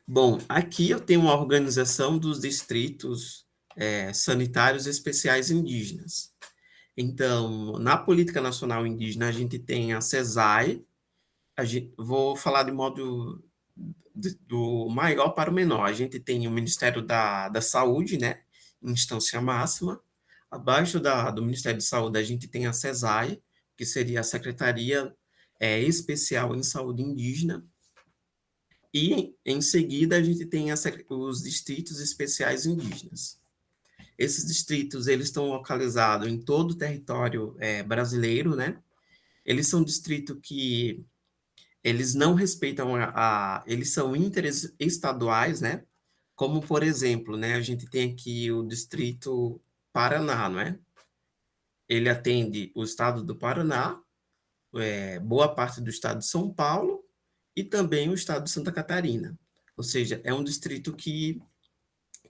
Bom, aqui eu tenho uma organização dos distritos sanitários especiais indígenas. Então, na Política Nacional Indígena, a gente tem a CESAI, vou falar de modo do maior para o menor. A gente tem o Ministério da Saúde, né, instância máxima. Abaixo do Ministério de Saúde, a gente tem a CESAI, que seria a Secretaria Especial em Saúde Indígena. E, em seguida, a gente tem os distritos especiais indígenas. Esses distritos, eles estão localizados em todo o território brasileiro, né? Eles são distritos que eles não respeitam eles são interestaduais, né? Como, por exemplo, né, a gente tem aqui o distrito Paraná, não é? Ele atende o estado do Paraná, boa parte do estado de São Paulo e também o estado de Santa Catarina. Ou seja, é um distrito que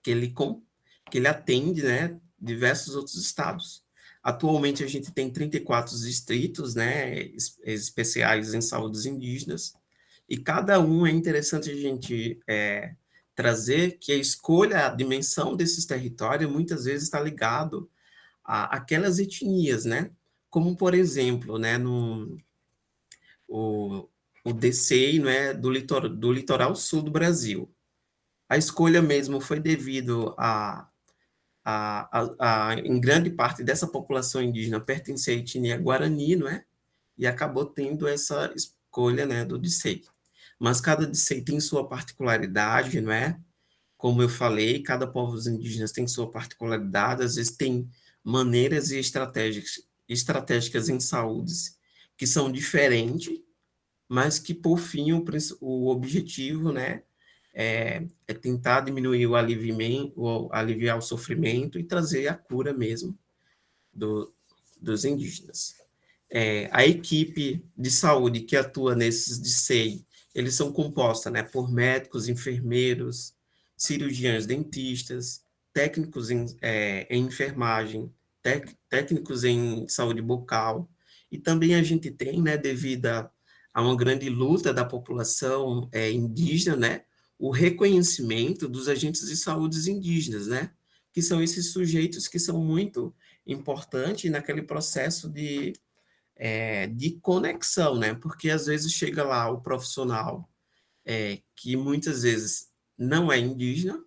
ele atende, né, diversos outros estados. Atualmente, a gente tem 34 distritos, né, especiais em saúdes indígenas, e cada um é interessante a gente trazer que a escolha, a dimensão desses territórios, muitas vezes está ligado a aquelas etnias, né, como, por exemplo, né, o DCI, né, do litoral sul do Brasil. A escolha mesmo foi devido em grande parte dessa população indígena pertencer à etnia Guarani, não é? E acabou tendo essa escolha, né, do DCI. Mas cada DCI tem sua particularidade, não é? Como eu falei, cada povo indígenas tem sua particularidade, às vezes tem maneiras e estratégicas em saúde que são diferentes, mas que, por fim, o objetivo, né, é tentar diminuir aliviar o sofrimento e trazer a cura mesmo dos indígenas. A equipe de saúde que atua nesses DCI, eles são compostos, né, por médicos, enfermeiros, cirurgiões dentistas, técnicos em enfermagem, técnicos em saúde bucal, e também a gente tem, né, devido a uma grande luta da população indígena, né, o reconhecimento dos agentes de saúde indígenas, né, que são esses sujeitos que são muito importantes naquele processo de conexão, né, porque às vezes chega lá o profissional que muitas vezes não é indígena,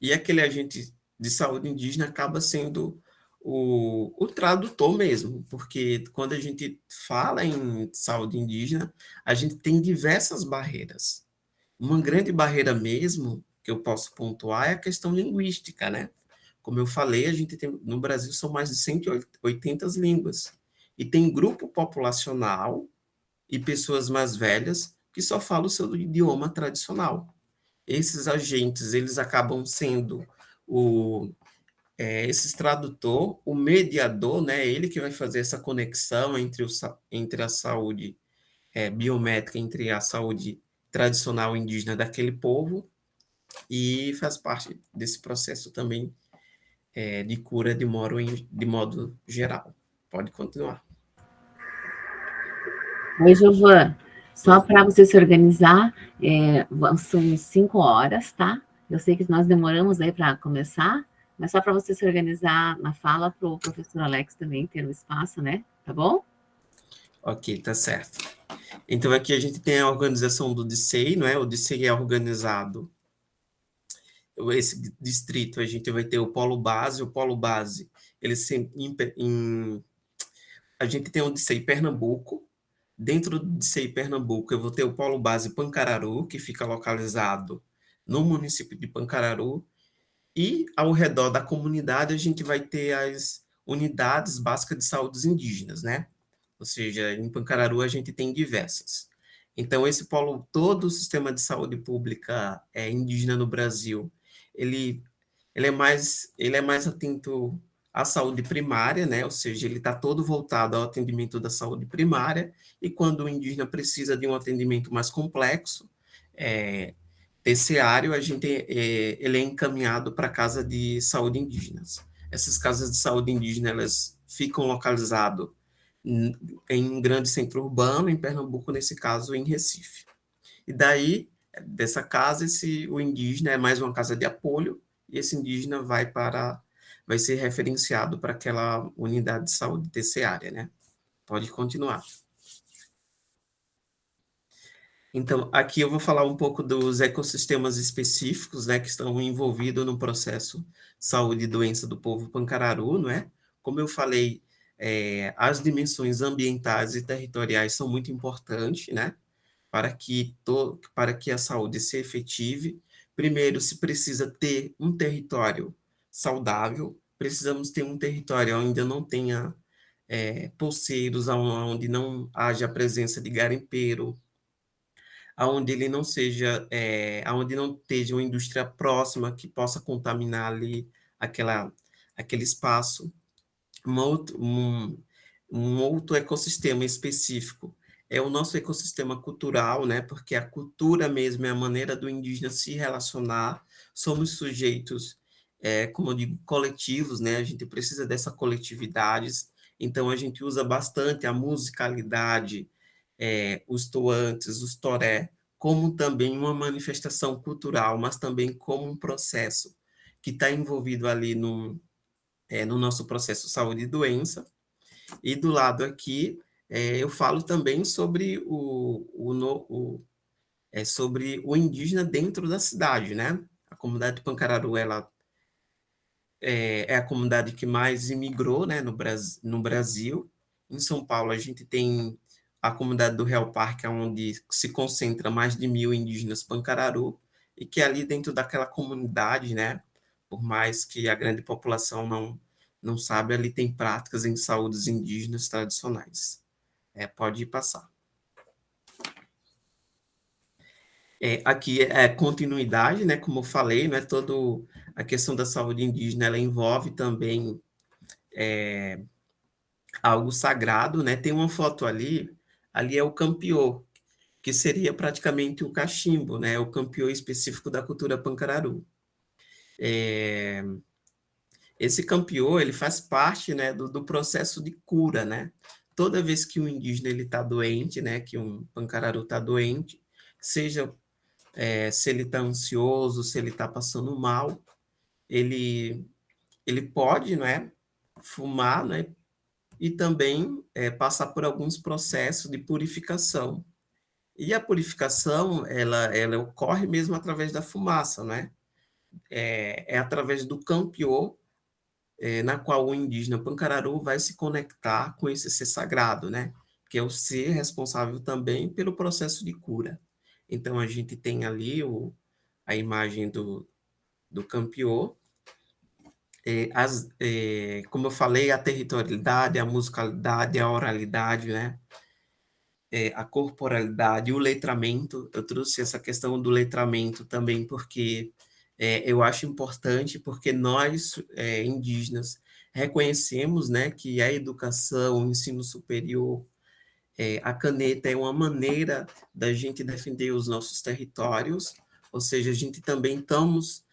e aquele agente de saúde indígena acaba sendo o tradutor mesmo, porque quando a gente fala em saúde indígena, a gente tem diversas barreiras. Uma grande barreira mesmo, que eu posso pontuar, é a questão linguística, né? Como eu falei, a gente tem, no Brasil são mais de 180 línguas, e tem grupo populacional e pessoas mais velhas que só falam o seu idioma tradicional. Esses agentes, eles acabam sendo esse tradutor, o mediador, né, ele que vai fazer essa conexão entre a saúde biométrica, entre a saúde tradicional indígena daquele povo, e faz parte desse processo também de cura de modo geral. Pode continuar. Oi, Giovana. Só para você se organizar, são 5 horas, tá? Eu sei que nós demoramos aí para começar, mas só para você se organizar na fala, para o professor Alex também ter um espaço, né? Tá bom? Ok, tá certo. Então, aqui a gente tem a organização do DCI, não é? O DCI é organizado. Esse distrito, a gente vai ter o polo base, a gente tem o DCI Pernambuco. Dentro do DCI Pernambuco, eu vou ter o polo base Pancararu, que fica localizado no município de Pancararu, e ao redor da comunidade a gente vai ter as unidades básicas de saúde indígenas, né? Ou seja, em Pancararu a gente tem diversas. Então, esse polo, todo o sistema de saúde pública indígena no Brasil, ele é mais atento à saúde primária, né? Ou seja, ele está todo voltado ao atendimento da saúde primária, e quando o indígena precisa de um atendimento mais complexo, terciário, ele é encaminhado para a casa de saúde indígenas. Essas casas de saúde indígena, elas ficam localizadas em um grande centro urbano, em Pernambuco, nesse caso, em Recife. E daí, dessa casa, o indígena é mais uma casa de apoio, e esse indígena vai ser referenciado para aquela unidade de saúde terciária, né? Pode continuar. Então, aqui eu vou falar um pouco dos ecossistemas específicos, né, que estão envolvidos no processo saúde e doença do povo Pancararu, não é? Como eu falei, as dimensões ambientais e territoriais são muito importantes, né? para que a saúde se efetive, primeiro se precisa ter um território saudável, precisamos ter um território onde não tenha poceiros, onde não haja presença de garimpeiro, aonde ele não seja, aonde não esteja uma indústria próxima que possa contaminar ali aquele espaço. Um outro ecossistema específico é o nosso ecossistema cultural, né? Porque a cultura mesmo é a maneira do indígena se relacionar. Somos sujeitos, como eu digo, coletivos, né? A gente precisa dessa coletividade, então a gente usa bastante a musicalidade, os toantes, os toré, como também uma manifestação cultural, mas também como um processo que está envolvido ali no nosso processo saúde e doença. E do lado aqui, eu falo também sobre sobre o indígena dentro da cidade, né? A comunidade de Pancararu, ela é a comunidade que mais imigrou, né, no Brasil. Em São Paulo, a gente tem a comunidade do Real Parque, onde se concentra mais de 1.000 indígenas Pancararu, e que ali dentro daquela comunidade, né, por mais que a grande população não sabe, ali tem práticas em saúdes indígenas tradicionais. Pode passar. Aqui é continuidade, né, como eu falei, né, toda a questão da saúde indígena, ela envolve também algo sagrado, né? Tem uma foto ali é o campiô, que seria praticamente o cachimbo, né? O campiô específico da cultura Pancararu. Esse campiô, ele faz parte, né, do processo de cura, né? Toda vez que um indígena ele está doente, né, que um Pancararu está doente, seja se ele está ansioso, se ele está passando mal, ele pode, né, fumar, né, e também passar por alguns processos de purificação. E a purificação, ela ocorre mesmo através da fumaça, né? Através do campiô, na qual o indígena Pancararu vai se conectar com esse ser sagrado, né? Que é o ser responsável também pelo processo de cura. Então, a gente tem ali a imagem do campiô, como eu falei, a territorialidade, a musicalidade, a oralidade, né? A corporalidade, o letramento. Eu trouxe essa questão do letramento também porque eu acho importante, porque nós, indígenas, reconhecemos, né, que a educação, o ensino superior, a caneta é uma maneira da gente defender os nossos territórios, ou seja, a gente também estamos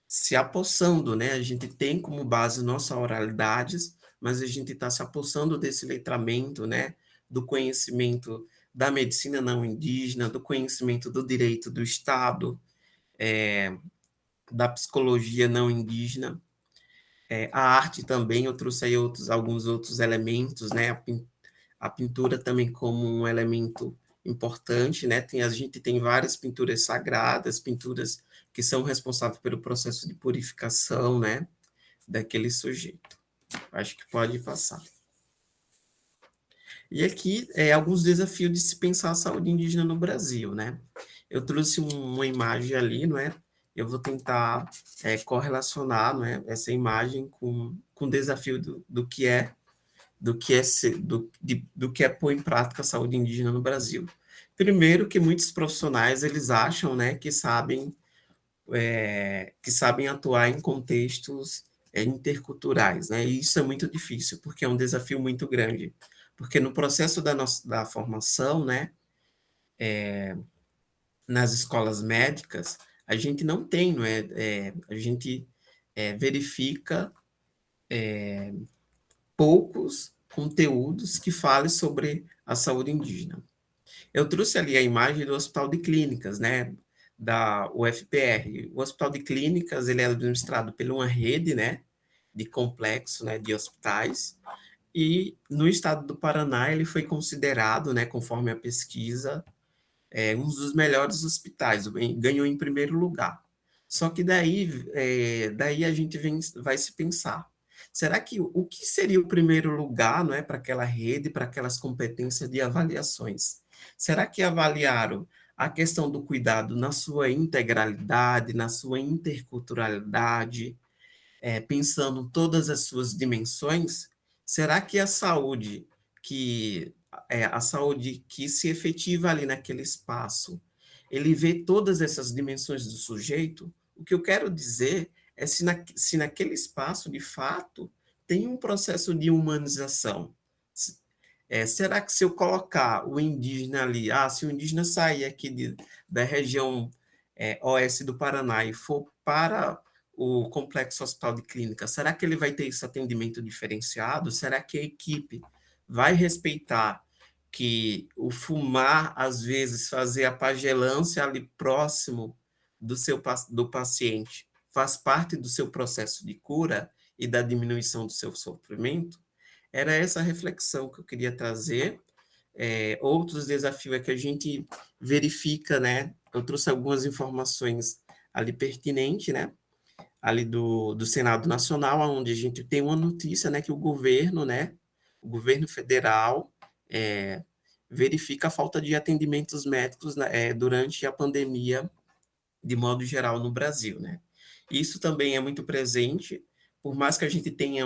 se apossando, né? A gente tem como base nossas oralidades, mas a gente está se apossando desse letramento, né? Do conhecimento da medicina não indígena, do conhecimento do direito do Estado, da psicologia não indígena. A arte também, eu trouxe aí alguns outros elementos, né? A pintura também como um elemento importante, né? A gente tem várias pinturas sagradas, pinturas que são responsáveis pelo processo de purificação, né, daquele sujeito. Acho que pode passar. E aqui alguns desafios de se pensar a saúde indígena no Brasil, né? Eu trouxe uma imagem ali, não é? Eu vou tentar correlacionar, não é, essa imagem com o desafio do que é pôr em prática a saúde indígena no Brasil. Primeiro, que muitos profissionais eles acham, né, que sabem atuar em contextos interculturais, né? E isso é muito difícil, porque é um desafio muito grande, porque no processo da formação, né, nas escolas médicas, a gente não tem, não é? A gente verifica poucos conteúdos que falem sobre a saúde indígena. Eu trouxe ali a imagem do Hospital de Clínicas, né, da UFPR. O Hospital de Clínicas, ele é administrado por uma rede, né, de complexo, né, de hospitais, e no estado do Paraná ele foi considerado, né, conforme a pesquisa, um dos melhores hospitais, ganhou em primeiro lugar. Só que daí a gente vai se pensar, será que o que seria o primeiro lugar, não é, para aquela rede, para aquelas competências de avaliações? Será que avaliaram a questão do cuidado na sua integralidade, na sua interculturalidade, pensando todas as suas dimensões? Será que a saúde que se efetiva ali naquele espaço, ele vê todas essas dimensões do sujeito? O que eu quero dizer é se naquele espaço, de fato, tem um processo de humanização. Será que se eu colocar o indígena ali, se o indígena sair aqui da região oeste do Paraná e for para o Complexo Hospital de Clínica, será que ele vai ter esse atendimento diferenciado? Será que a equipe vai respeitar que o fumar, às vezes, fazer a pagelância ali próximo do paciente faz parte do seu processo de cura e da diminuição do seu sofrimento? Era essa reflexão que eu queria trazer. Outros desafios é que a gente verifica, né? Eu trouxe algumas informações ali pertinentes, né? Ali do Senado Nacional, onde a gente tem uma notícia, né? Que o governo federal verifica a falta de atendimentos médicos durante a pandemia, de modo geral, no Brasil, né? Isso também é muito presente, por mais que a gente tenha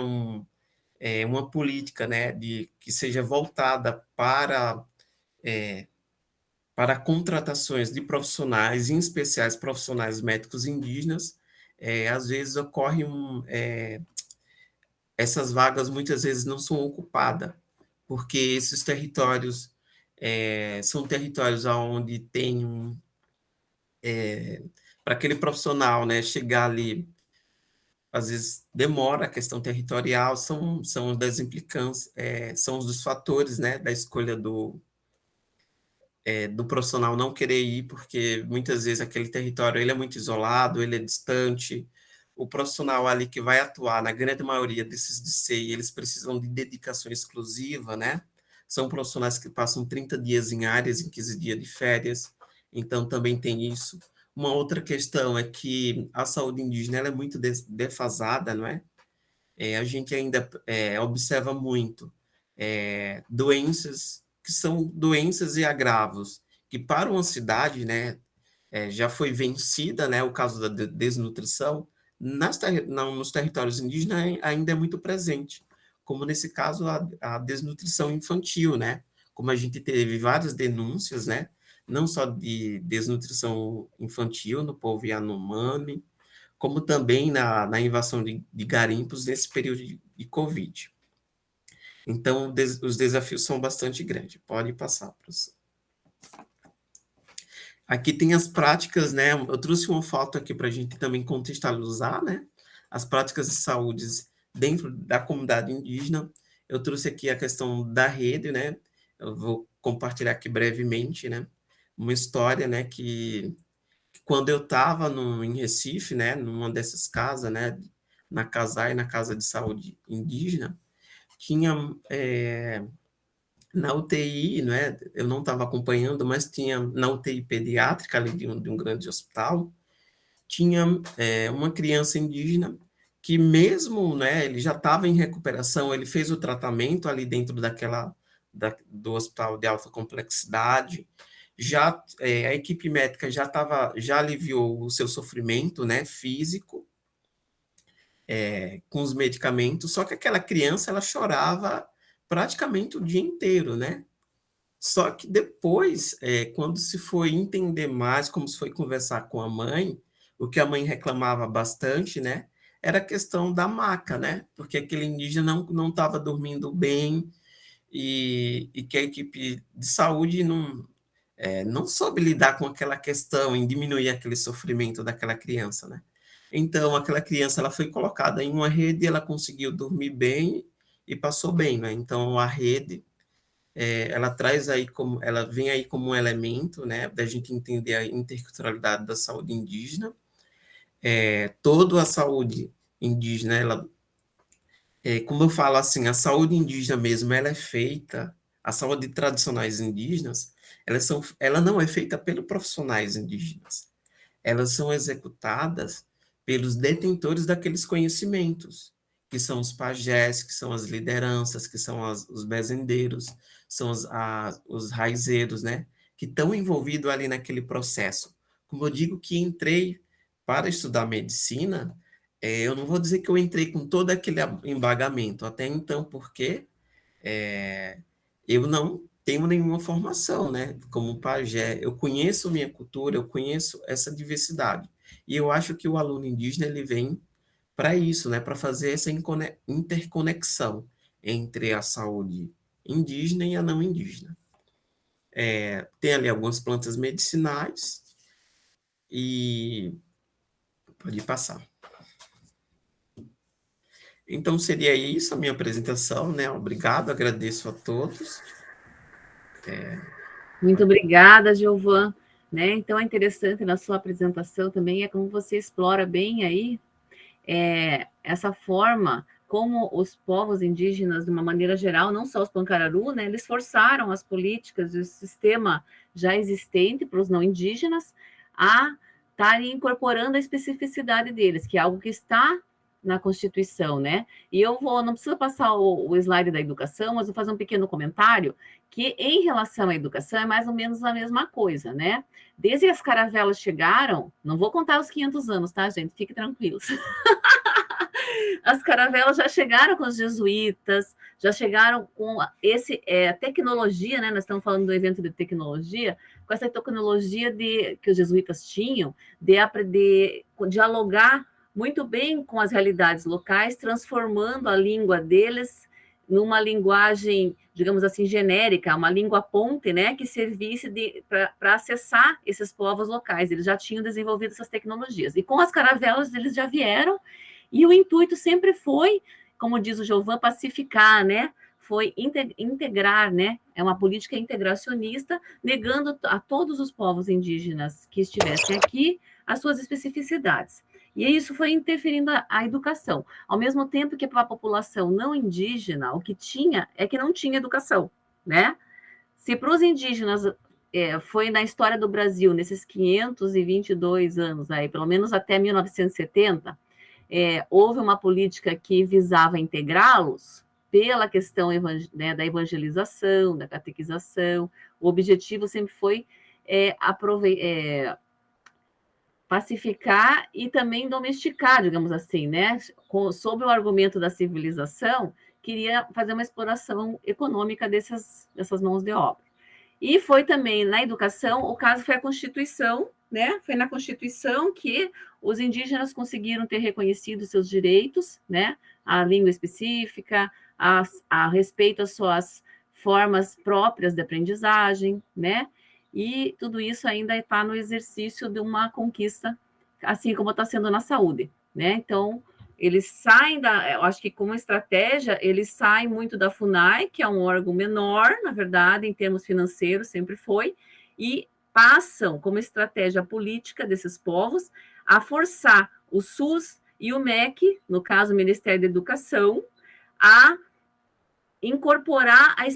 uma política, né, que seja voltada para contratações de profissionais, em especiais profissionais médicos indígenas, às vezes essas vagas muitas vezes não são ocupadas, porque esses territórios são territórios onde tem para aquele profissional, né, chegar ali, às vezes demora, a questão territorial, são das implicâncias, são os dos fatores, né, da escolha do profissional não querer ir, porque muitas vezes aquele território ele é muito isolado, ele é distante, o profissional ali que vai atuar, na grande maioria desses DCI, eles precisam de dedicação exclusiva, né, são profissionais que passam 30 dias em áreas, em 15 dias de férias, então também tem isso. Uma outra questão é que a saúde indígena ela é muito defasada, não é? A gente ainda observa muito doenças que são doenças e agravos, que para uma cidade, né, já foi vencida, né, o caso da desnutrição, nos territórios indígenas ainda é muito presente, como nesse caso a desnutrição infantil, né, como a gente teve várias denúncias, né, não só de desnutrição infantil no povo Yanomami, como também na invasão de garimpos nesse período de Covid. Então, os desafios são bastante grandes. Pode passar, professor. Aqui tem as práticas, né? Eu trouxe uma foto aqui para a gente também contextualizar, né? As práticas de saúde dentro da comunidade indígena. Eu trouxe aqui a questão da rede, né? Eu vou compartilhar aqui brevemente, né? Uma história, né? Que quando eu estava em Recife, né? Numa dessas casas, né? Na CASAI, na Casa de Saúde Indígena, tinha na UTI, né, eu não estava acompanhando, mas tinha na UTI pediátrica ali de um grande hospital, tinha uma criança indígena que mesmo, né, ele já estava em recuperação, ele fez o tratamento ali dentro do hospital de alta complexidade, já a equipe médica já aliviou o seu sofrimento, né, físico, com os medicamentos, só que aquela criança, ela chorava praticamente o dia inteiro, né? Só que depois, quando se foi entender mais, como se foi conversar com a mãe, o que a mãe reclamava bastante, né? Era a questão da maca, né? Porque aquele indígena não estava dormindo bem e que a equipe de saúde não soube lidar com aquela questão em diminuir aquele sofrimento daquela criança, né? Então, aquela criança ela foi colocada em uma rede, ela conseguiu dormir bem e passou bem, né? Então, a rede, ela vem aí como um elemento, né, da gente entender a interculturalidade da saúde indígena. Toda a saúde indígena, como eu falo assim, a saúde indígena mesmo, ela é feita, a saúde tradicionais indígenas, ela não é feita pelos profissionais indígenas, elas são executadas pelos detentores daqueles conhecimentos, que são os pajés, que são as lideranças, que são os bezendeiros, são os raizeiros, né? Que estão envolvidos ali naquele processo. Como eu digo que entrei para estudar medicina, eu não vou dizer que eu entrei com todo aquele embagamento, até então, porque eu não tenho nenhuma formação, né? Como pajé, eu conheço minha cultura, eu conheço essa diversidade. E eu acho que o aluno indígena, ele vem para isso, né? Para fazer essa interconexão entre a saúde indígena e a não indígena. Tem ali algumas plantas medicinais e pode passar. Então, seria isso a minha apresentação, né? Obrigado, agradeço a todos. Muito obrigada, Gilvan. Né? Então, é interessante na sua apresentação também, como você explora bem aí essa forma como os povos indígenas, de uma maneira geral, não só os Pancararu, né? Eles forçaram as políticas e o sistema já existente para os não indígenas a estarem incorporando a especificidade deles, que é algo que está na Constituição, né? E eu não preciso passar o slide da educação, mas vou fazer um pequeno comentário, que em relação à educação é mais ou menos a mesma coisa, né? Desde que as caravelas chegaram, não vou contar os 500 anos, tá, gente? Fiquem tranquilos. As caravelas já chegaram com os jesuítas, já chegaram com tecnologia, né? Nós estamos falando do evento de tecnologia, com essa tecnologia que os jesuítas tinham, de aprender, dialogar muito bem com as realidades locais, transformando a língua deles numa linguagem, digamos assim, genérica, uma língua ponte, né, que servisse para acessar esses povos locais. Eles já tinham desenvolvido essas tecnologias. E com as caravelas, eles já vieram, e o intuito sempre foi, como diz o Gilvan, pacificar, né? Foi integrar, né? É uma política integracionista, negando a todos os povos indígenas que estivessem aqui as suas especificidades. E isso foi interferindo a educação. Ao mesmo tempo que para a população não indígena, o que tinha é que não tinha educação, né? Se para os indígenas foi na história do Brasil, nesses 522 anos, aí, pelo menos até 1970, houve uma política que visava integrá-los pela questão da evangelização, da catequização. O objetivo sempre foi pacificar e também domesticar, digamos assim, né? Sob o argumento da civilização, queria fazer uma exploração econômica dessas mãos de obra. E foi também na educação, o caso foi a Constituição, né? Foi na Constituição que os indígenas conseguiram ter reconhecido seus direitos, né? A língua específica, a respeito às suas formas próprias de aprendizagem, né? E tudo isso ainda está no exercício de uma conquista, assim como está sendo na saúde, né? Então, eles saem eu acho que como estratégia, eles saem muito da FUNAI, que é um órgão menor, na verdade, em termos financeiros, sempre foi, e passam, como estratégia política desses povos, a forçar o SUS e o MEC, no caso, o Ministério da Educação, a incorporar as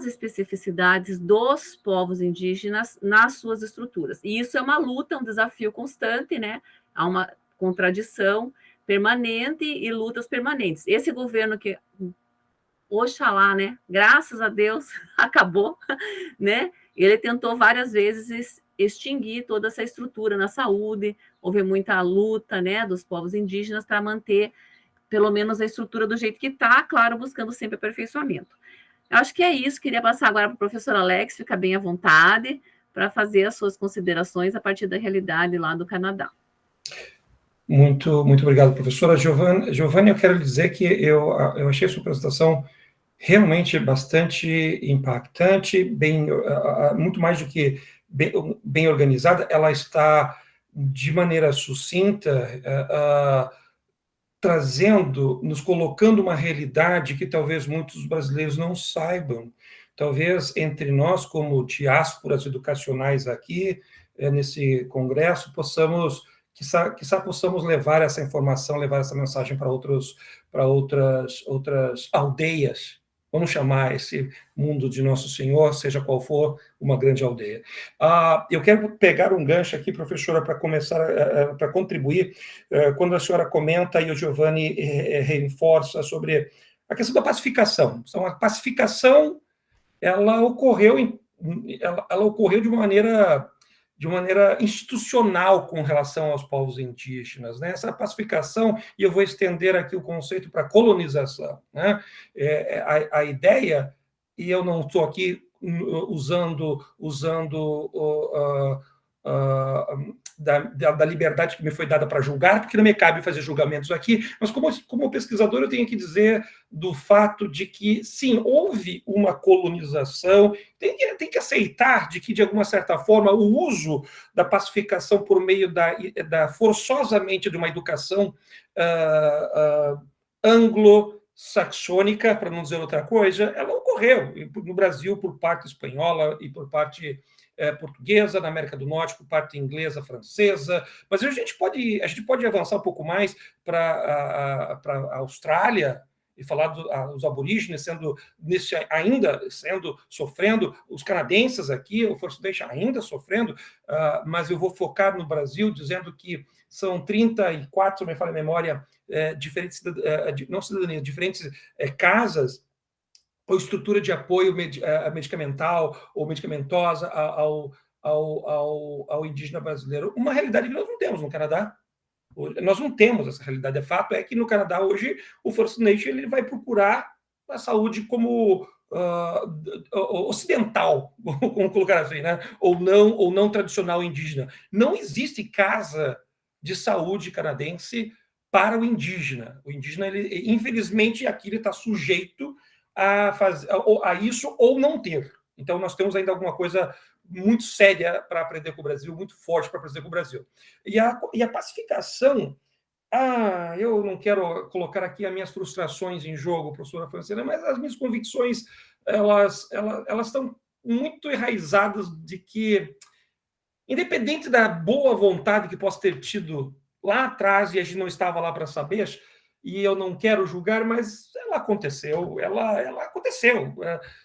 especificidades dos povos indígenas nas suas estruturas. E isso é uma luta, um desafio constante, né? Há uma contradição permanente e lutas permanentes. Esse governo que, oxalá, né? Graças a Deus, acabou, né? Ele tentou várias vezes extinguir toda essa estrutura na saúde, houve muita luta, né, dos povos indígenas para manter pelo menos a estrutura do jeito que está, claro, buscando sempre aperfeiçoamento. Eu acho que é isso, queria passar agora para o professor Alex, ficar bem à vontade, para fazer as suas considerações a partir da realidade lá do Canadá. Muito obrigado, professora. Giovanni, eu quero dizer que eu achei a sua apresentação realmente bastante impactante, muito mais do que bem organizada, ela está de maneira sucinta, nos colocando uma realidade que talvez muitos brasileiros não saibam. Talvez entre nós, como diásporas educacionais aqui, nesse congresso, possamos levar essa informação, levar essa mensagem para outras aldeias Vamos chamar esse mundo de Nosso Senhor, seja qual for, uma grande aldeia. Eu quero pegar um gancho aqui, professora, para começar, para contribuir, quando a senhora comenta e o Giovanni reforça sobre a questão da pacificação. Então, a pacificação, ela ocorreu de uma maneira institucional com relação aos povos indígenas, né? Essa pacificação, e eu vou estender aqui o conceito para colonização, né? A ideia, e eu não estou aqui usando da liberdade que me foi dada para julgar, porque não me cabe fazer julgamentos aqui, mas como pesquisador eu tenho que dizer do fato de que, sim, houve uma colonização, tem que aceitar de que, de alguma certa forma, o uso da pacificação por meio forçosamente de uma educação anglo-saxônica, para não dizer outra coisa, ela ocorreu no Brasil por parte espanhola e por parte portuguesa, na América do Norte, por parte inglesa, francesa, mas a gente pode avançar um pouco mais para a Austrália e falar dos aborígenes sofrendo, os canadenses aqui, o First Nation ainda sofrendo, mas eu vou focar no Brasil, dizendo que são 34, me falha a memória, diferentes casas ou estrutura de apoio medicamental ou medicamentosa ao indígena brasileiro. Uma realidade que nós não temos no Canadá. Nós não temos essa realidade. O fato é que no Canadá, hoje, o First Nation ele vai procurar a saúde como ocidental, vamos colocar assim, né? ou não tradicional indígena. Não existe casa de saúde canadense para o indígena. O indígena, infelizmente, aqui ele está sujeito a isso ou não ter. Então, nós temos ainda alguma coisa muito séria para aprender com o Brasil, muito forte para aprender com o Brasil. E a pacificação, eu não quero colocar aqui as minhas frustrações em jogo, professora Francina, mas as minhas convicções, elas estão muito enraizadas de que, independente da boa vontade que possa ter tido lá atrás, e a gente não estava lá para saber, e eu não quero julgar, mas ela aconteceu,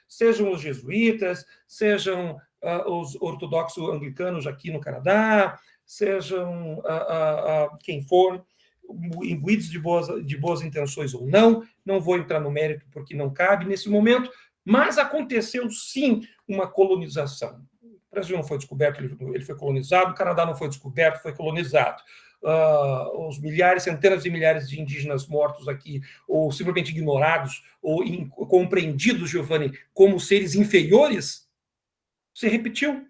sejam os jesuítas, sejam os ortodoxos anglicanos aqui no Canadá, sejam quem for, imbuídos de boas intenções ou não vou entrar no mérito porque não cabe nesse momento, mas aconteceu sim uma colonização. O Brasil não foi descoberto, ele foi colonizado, o Canadá não foi descoberto, foi colonizado. Os milhares, centenas de milhares de indígenas mortos aqui, ou simplesmente ignorados, ou compreendidos, Giovanni, como seres inferiores, se repetiu.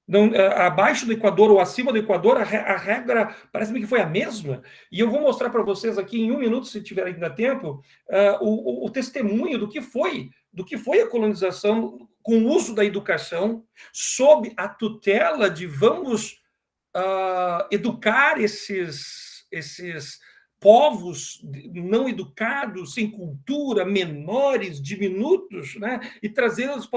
Não, abaixo do Equador ou acima do Equador, a regra parece-me que foi a mesma. E eu vou mostrar para vocês aqui, em 1 minuto, se tiver ainda tempo, o testemunho do que foi a colonização com o uso da educação, sob a tutela de vamos educar esses povos não educados, sem cultura, menores, diminutos, né? E trazê-los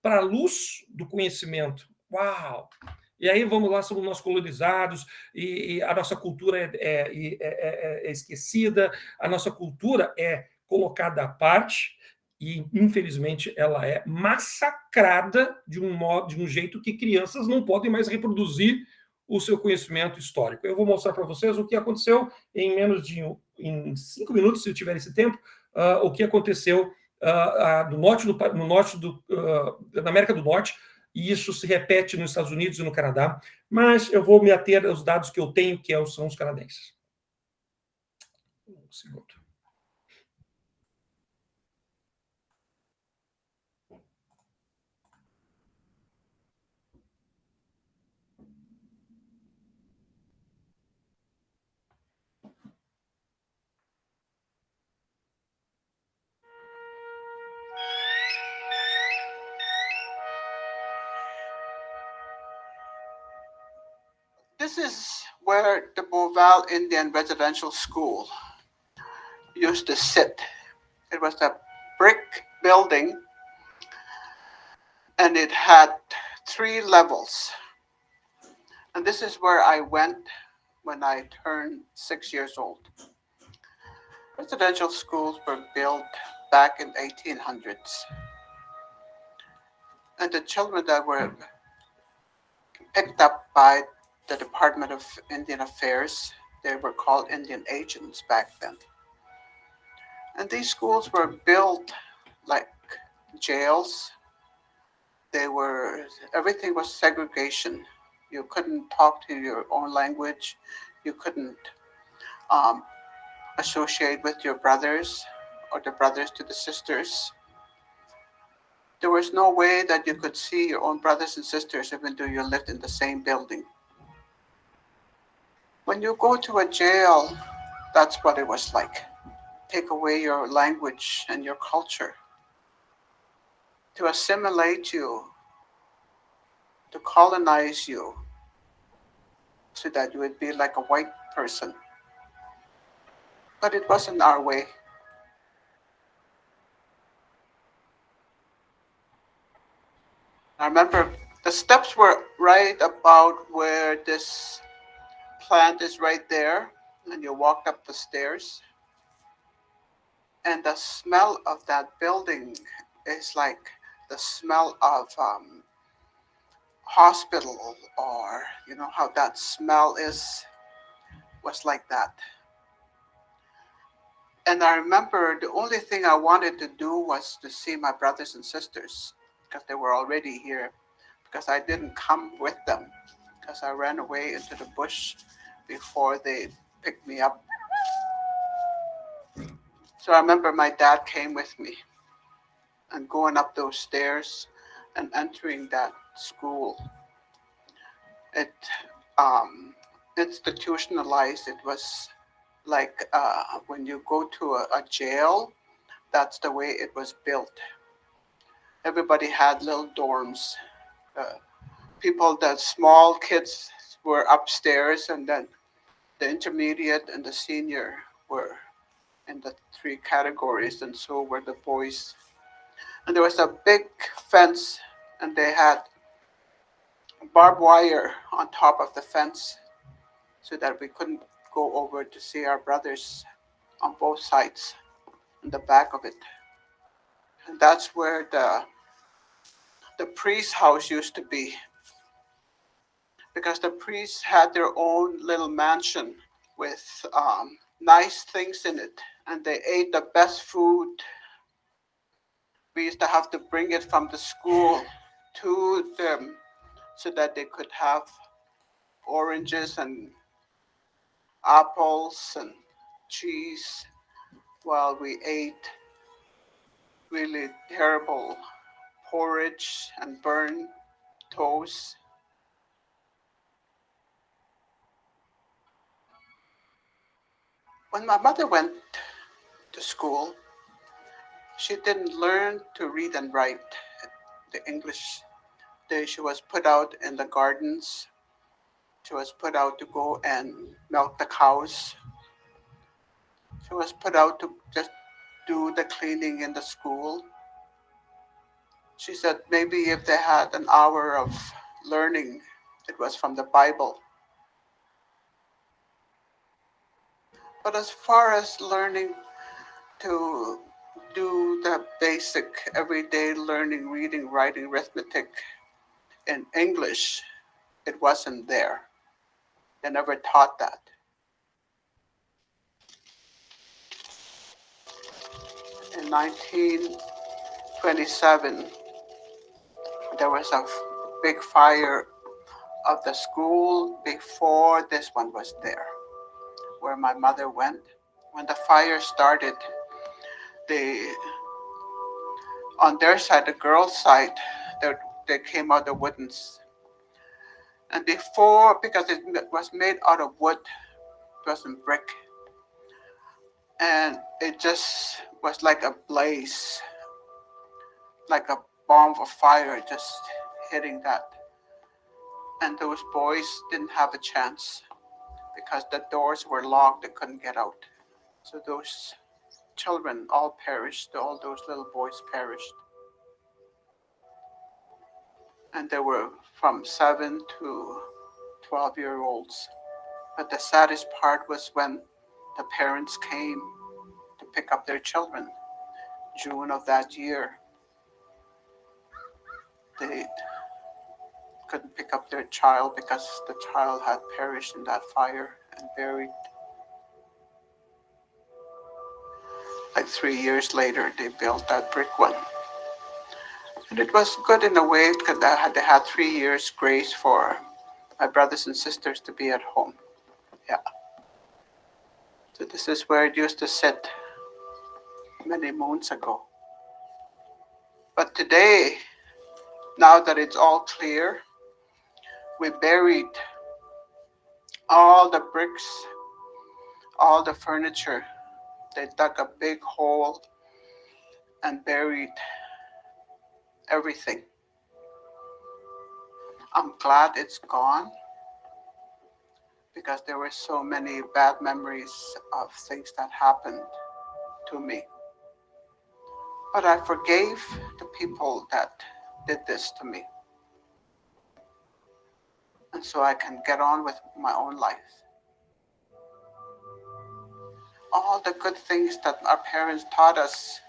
para a luz do conhecimento. Uau! E aí vamos lá, somos nós colonizados, e a nossa cultura é esquecida, a nossa cultura é colocada à parte, e, infelizmente, ela é massacrada de um jeito que crianças não podem mais reproduzir o seu conhecimento histórico. Eu vou mostrar para vocês o que aconteceu em menos de 5 minutos, se eu tiver esse tempo, o que aconteceu na América do Norte, e isso se repete nos Estados Unidos e no Canadá, mas eu vou me ater aos dados que eu tenho, que são os canadenses. Um segundo. This is where the Beauval Indian Residential School used to sit. It was a brick building, and it had 3 levels. And this is where I went when I turned 6 years old. Residential schools were built back in 1800s. And the children that were picked up by the Department of Indian Affairs, they were called Indian agents back then. And these schools were built like jails. Everything was segregation. You couldn't talk to your own language. You couldn't associate with your brothers or the brothers to the sisters. There was no way that you could see your own brothers and sisters even though you lived in the same building. When you go to a jail, that's what it was like. Take away your language and your culture. To assimilate you, to colonize you, so that you would be like a white person. But it wasn't our way. I remember the steps were right about where this plant is right there, and you walked up the stairs. And the smell of that building is like the smell of hospital, or you know how that smell was like that. And I remember the only thing I wanted to do was to see my brothers and sisters, because they were already here, because I didn't come with them, because I ran away into the bush before they picked me up. So I remember my dad came with me, and going up those stairs and entering that school. It institutionalized. It was like when you go to a jail, that's the way it was built. Everybody had little dorms. The small kids were upstairs, and then the intermediate and the senior were in the 3 categories, and so were the boys. And there was a big fence, and they had barbed wire on top of the fence so that we couldn't go over to see our brothers on both sides in the back of it. And that's where the priest's house used to be, because the priests had their own little mansion with nice things in it, and they ate the best food. We used to have to bring it from the school to them so that they could have oranges and apples and cheese while we ate really terrible porridge and burnt toast. When my mother went to school, she didn't learn to read and write the English. She was put out in the gardens. She was put out to go and milk the cows. She was put out to just do the cleaning in the school. She said maybe if they had an hour of learning, it was from the Bible. But as far as learning to do the basic everyday learning, reading, writing, arithmetic in English, it wasn't there. They never taught that. In 1927, there was a big fire of the school before this one was there, where my mother went. When the fire started, on their side, the girls' side, they came out the woodens. And before, because it was made out of wood, it wasn't brick, and it just was like a blaze, like a bomb of fire just hitting that. And those boys didn't have a chance because the doors were locked, they couldn't get out. So those children all perished, all those little boys perished. And they were from 7 to 12-year-olds. But the saddest part was when the parents came to pick up their children. June of that year, they couldn't pick up their child because the child had perished in that fire and buried. Like 3 years later, they built that brick one. And it was good in a way because they had 3 years grace for my brothers and sisters to be at home. Yeah. So this is where it used to sit many moons ago. But today, now that it's all clear, we buried all the bricks, all the furniture. They dug a big hole and buried everything. I'm glad it's gone because there were so many bad memories of things that happened to me. But I forgave the people that did this to me. And so I can get on with my own life. All the good things that our parents taught us,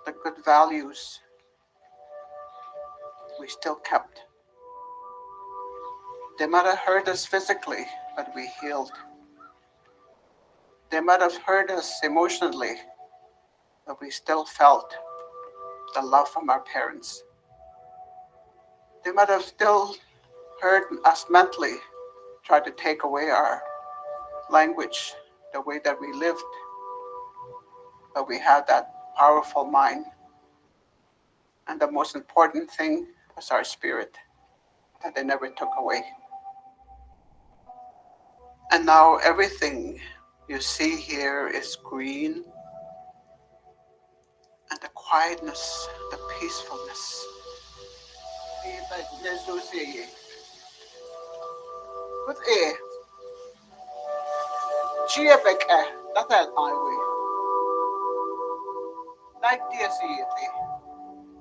the good values, we still kept. They might have hurt us physically, but we healed. They might have hurt us emotionally, but we still felt the love from our parents. They might have still hurt us mentally, tried to take away our language, the way that we lived, but we had that powerful mind. And the most important thing was our spirit that they never took away. And now everything you see here is green, and the quietness, the peacefulness.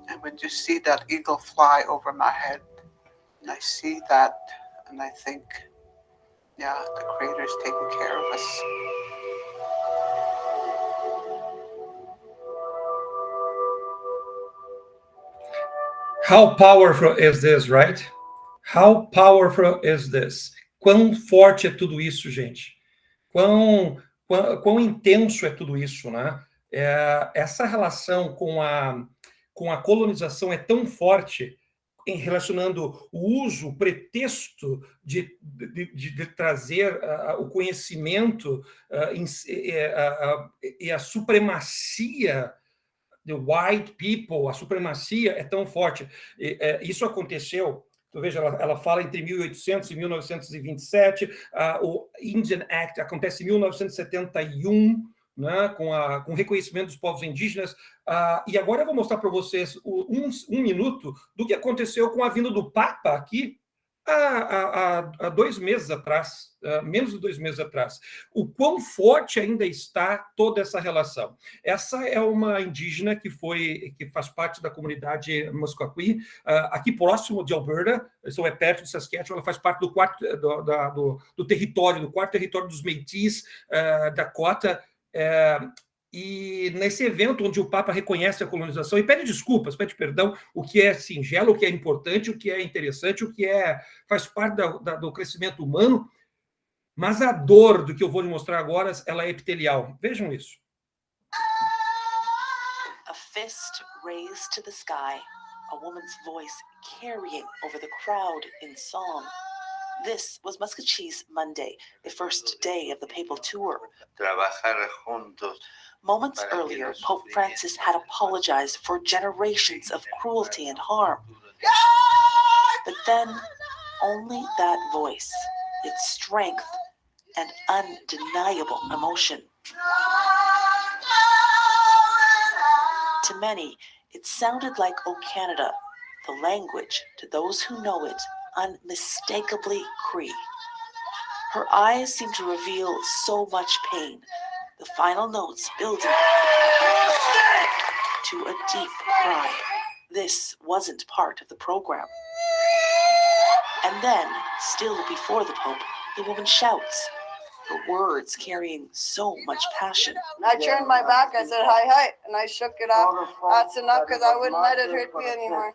And when you see that eagle fly over my head, and I see that, and I think, yeah, the Creator's taking care of us. How powerful is this, right? How powerful is this? Quão forte é tudo isso, gente? Quão intenso é tudo isso, né? Essa relação com a colonização é tão forte, relacionando o uso, o pretexto de trazer o conhecimento e a supremacia the white people, a supremacia é tão forte. Isso aconteceu, então, veja, ela fala entre 1800 e 1927, o Indian Act acontece em 1971, né, com o reconhecimento dos povos indígenas, e agora eu vou mostrar para vocês um minuto do que aconteceu com a vinda do Papa aqui, há 2 meses atrás, menos de 2 meses atrás. O quão forte ainda está toda essa relação. Essa é uma indígena que faz parte da comunidade Musqueam, aqui próximo de Alberta, isso é perto de Saskatchewan, ela faz parte do território, do quarto território dos Métis, Dakota, e nesse evento onde o Papa reconhece a colonização e pede desculpas, pede perdão, o que é singelo, o que é importante, o que é interessante, o que faz parte do crescimento humano, mas a dor do que eu vou lhe mostrar agora, ela é epitelial. Vejam isso. A fist raised to the sky, a woman's voice carrying over the crowd in song. This was Musqueam's Monday, the first day of the papal tour. Moments earlier, Pope Francis had apologized for generations of cruelty and harm. But then, only that voice, its strength and undeniable emotion. To many, it sounded like O Canada, the language, to those who know it, unmistakably Cree. Her eyes seemed to reveal so much pain, the final notes building to a deep cry. This wasn't part of the program. And then, still before the Pope, the woman shouts, her words carrying so much passion. I turned my back, I said, hi, hi, and I shook it off. That's enough because I wouldn't let it hurt me anymore.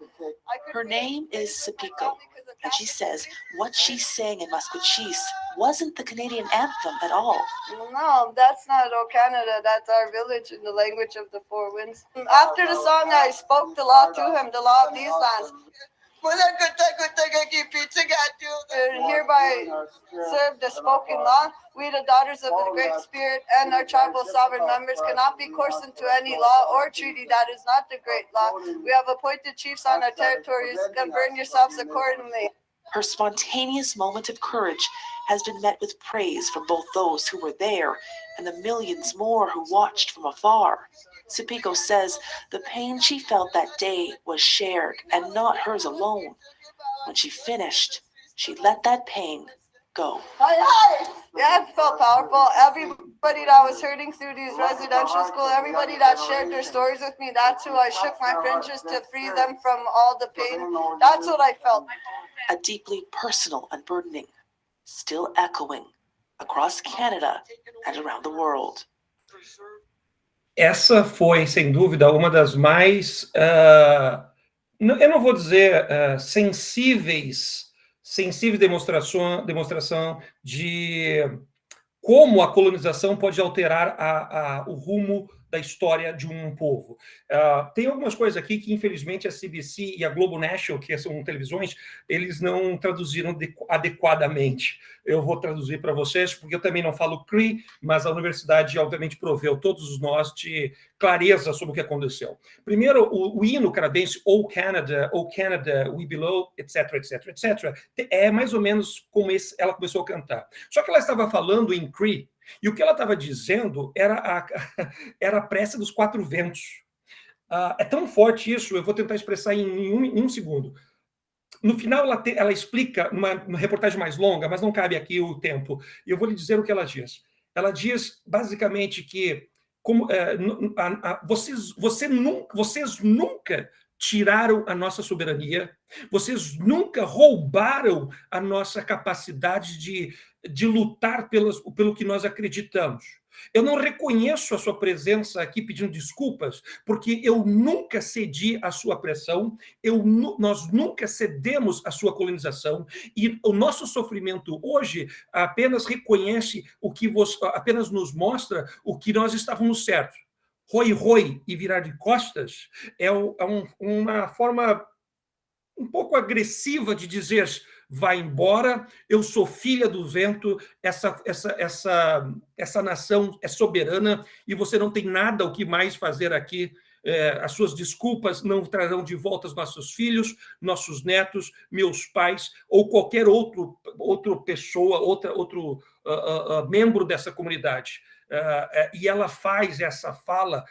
Her name is Sepiko, and she says what she sang in Maskwacis wasn't the Canadian anthem at all. No, that's not O Canada, that's our village in the language of the Four Winds. After the song, I spoke the law to him, the law of these lands. Hereby serve the spoken law. We, the daughters of the Great Spirit and our tribal sovereign members, cannot be coerced into any law or treaty that is not the great law. We have appointed chiefs on our territories. Govern yourselves accordingly. Her spontaneous moment of courage has been met with praise from both those who were there and the millions more who watched from afar. Sepiko says the pain she felt that day was shared and not hers alone. When she finished, she let that pain go. Yeah, it felt powerful. Everybody that was hurting through these residential schools, everybody that shared their stories with me, that's who I shook my fringes to free them from all the pain. That's what I felt. A deeply personal unburdening, still echoing across Canada and around the world. Essa foi, sem dúvida, uma das mais, eu não vou dizer sensíveis demonstração de como a colonização pode alterar o rumo da história de um povo. Tem algumas coisas aqui que, infelizmente, a CBC e a Globo National, que são televisões, eles não traduziram adequadamente. Eu vou traduzir para vocês, porque eu também não falo Cree, mas a universidade, obviamente, proveu todos nós de clareza sobre o que aconteceu. Primeiro, o hino canadense, O Canada, We Belong, etc., etc., etc., é mais ou menos como ela começou a cantar. Só que ela estava falando em Cree, e o que ela estava dizendo era a prece dos quatro ventos. É tão forte isso, eu vou tentar expressar em um segundo. No final, ela explica, numa reportagem mais longa, mas não cabe aqui o tempo, e eu vou lhe dizer o que ela diz. Ela diz, basicamente, que vocês nunca tiraram a nossa soberania, vocês nunca roubaram a nossa capacidade de lutar pelo que nós acreditamos. Eu não reconheço a sua presença aqui pedindo desculpas, porque eu nunca cedi à sua pressão, nós nunca cedemos à sua colonização, e o nosso sofrimento hoje apenas reconhece apenas nos mostra o que nós estávamos certos. Roi e virar de costas é uma forma um pouco agressiva de dizer: vai embora, eu sou filha do vento, essa nação é soberana e você não tem nada o que mais fazer aqui. As suas desculpas não trarão de volta os nossos filhos, nossos netos, meus pais ou qualquer outra pessoa, outro membro dessa comunidade. E ela faz essa fala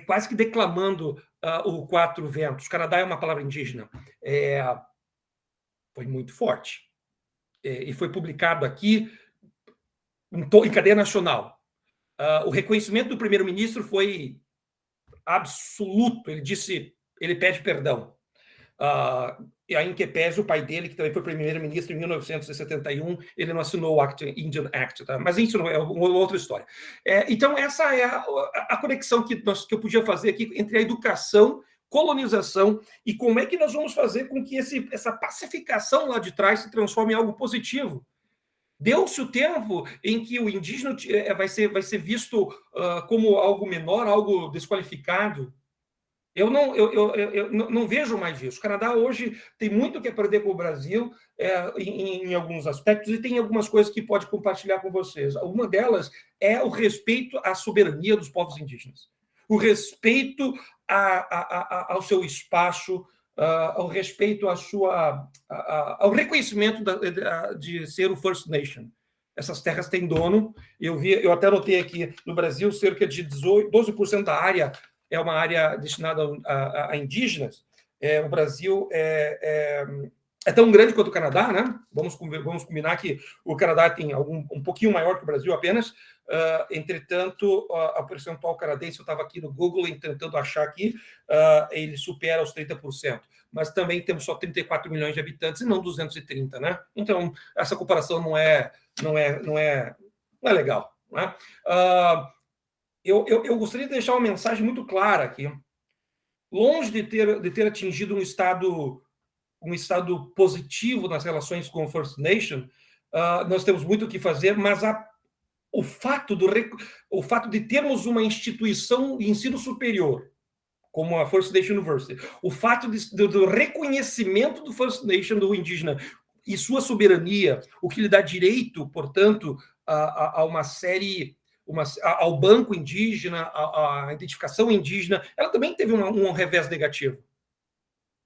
quase que declamando o Quatro Ventos. Canadá é uma palavra indígena. Foi muito forte. E foi publicado aqui em cadeia nacional. O reconhecimento do primeiro-ministro foi absoluto. Ele pede perdão. E aí, em que pese o pai dele, que também foi primeiro-ministro em 1971, ele não assinou o Indian Act, tá? Mas isso não é uma outra história. Então, essa é a conexão que eu podia fazer aqui entre a educação, colonização, e como é que nós vamos fazer com que essa pacificação lá de trás se transforme em algo positivo. Deu-se o tempo em que o indígena vai ser visto como algo menor, algo desqualificado. Eu não vejo mais isso. O Canadá hoje tem muito que aprender com o Brasil em alguns aspectos, e tem algumas coisas que pode compartilhar com vocês. Uma delas é o respeito à soberania dos povos indígenas, o respeito ao seu espaço, ao respeito ao reconhecimento de ser o First Nation. Essas terras têm dono. Eu até anotei aqui, no Brasil, cerca de 12% da área é uma área destinada a indígenas. O Brasil é tão grande quanto o Canadá, né? Vamos combinar que o Canadá tem um pouquinho maior que o Brasil apenas. Entretanto, a percentual canadense, eu estava aqui no Google tentando achar aqui, ele supera os 30%. Mas também temos só 34 milhões de habitantes e não 230, né? Então, essa comparação não é legal, né? Eu gostaria de deixar uma mensagem muito clara aqui. Longe de ter atingido um estado positivo nas relações com o First Nation, nós temos muito o que fazer, mas o fato de termos uma instituição de ensino superior, como a First Nation University, o fato do reconhecimento do First Nation, do indígena, e sua soberania, o que lhe dá direito, portanto, a uma série... ao banco indígena, à identificação indígena, ela também teve um revés negativo.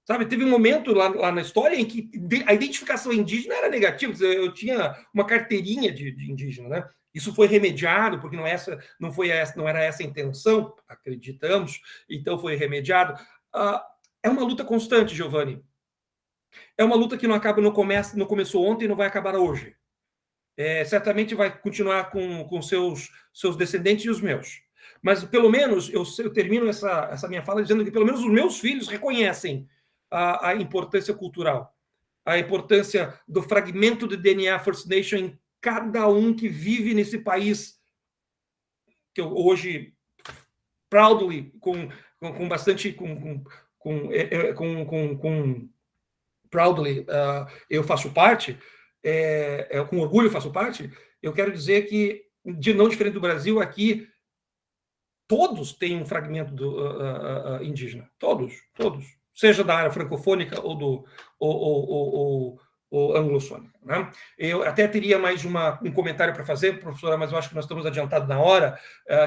Sabe, teve um momento lá na história em que a identificação indígena era negativa. Eu tinha uma carteirinha de indígena, né? Isso foi remediado, porque não era essa a intenção, acreditamos, então foi remediado. É uma luta constante, Giovanni. É uma luta que não começou ontem e não vai acabar hoje. Certamente vai continuar com seus descendentes e os meus. Mas, pelo menos, eu termino essa minha fala dizendo que, pelo menos, os meus filhos reconhecem a importância cultural, a importância do fragmento de DNA First Nation em cada um que vive nesse país, que eu hoje, proudly, proudly, eu faço parte, com orgulho faço parte. Eu quero dizer que, não diferente do Brasil, aqui todos têm um fragmento indígena, todos, seja da área francofônica ou anglo-sônica, né? Eu até teria mais um comentário para fazer, professora, mas eu acho que nós estamos adiantados na hora,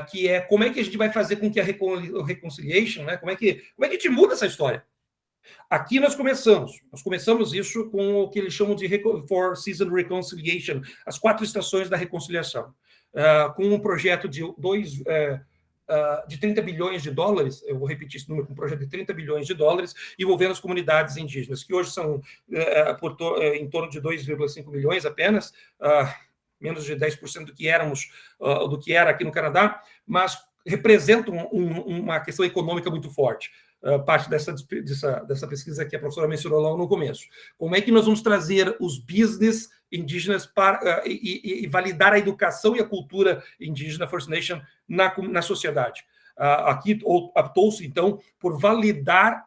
que é como é que a gente vai fazer com que a reconciliation, né? Como é que a gente muda essa história? Aqui nós começamos isso com o que eles chamam de Four Season Reconciliation, as 4 estações da reconciliação, com um projeto de 30 bilhões de dólares, eu vou repetir esse número, com um projeto de 30 bilhões de dólares, envolvendo as comunidades indígenas, que hoje são em torno de 2,5 milhões apenas, menos de 10% do que era aqui no Canadá, mas representam uma questão econômica muito forte. Parte dessa pesquisa que a professora mencionou logo no começo. Como é que nós vamos trazer os business indígenas e validar a educação e a cultura indígena First Nation na sociedade? Aqui optou-se, então, por validar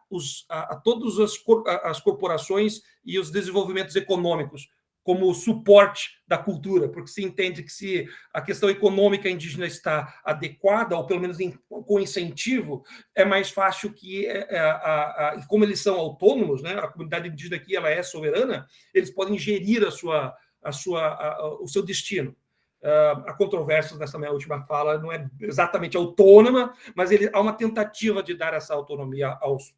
todas as corporações e os desenvolvimentos econômicos como suporte da cultura, porque se entende que se a questão econômica indígena está adequada, ou pelo menos com incentivo, é mais fácil que, como eles são autônomos, né, a comunidade indígena aqui ela é soberana, eles podem gerir o seu destino. Há controvérsias nessa minha última fala, não é exatamente autônoma, mas há uma tentativa de dar essa autonomia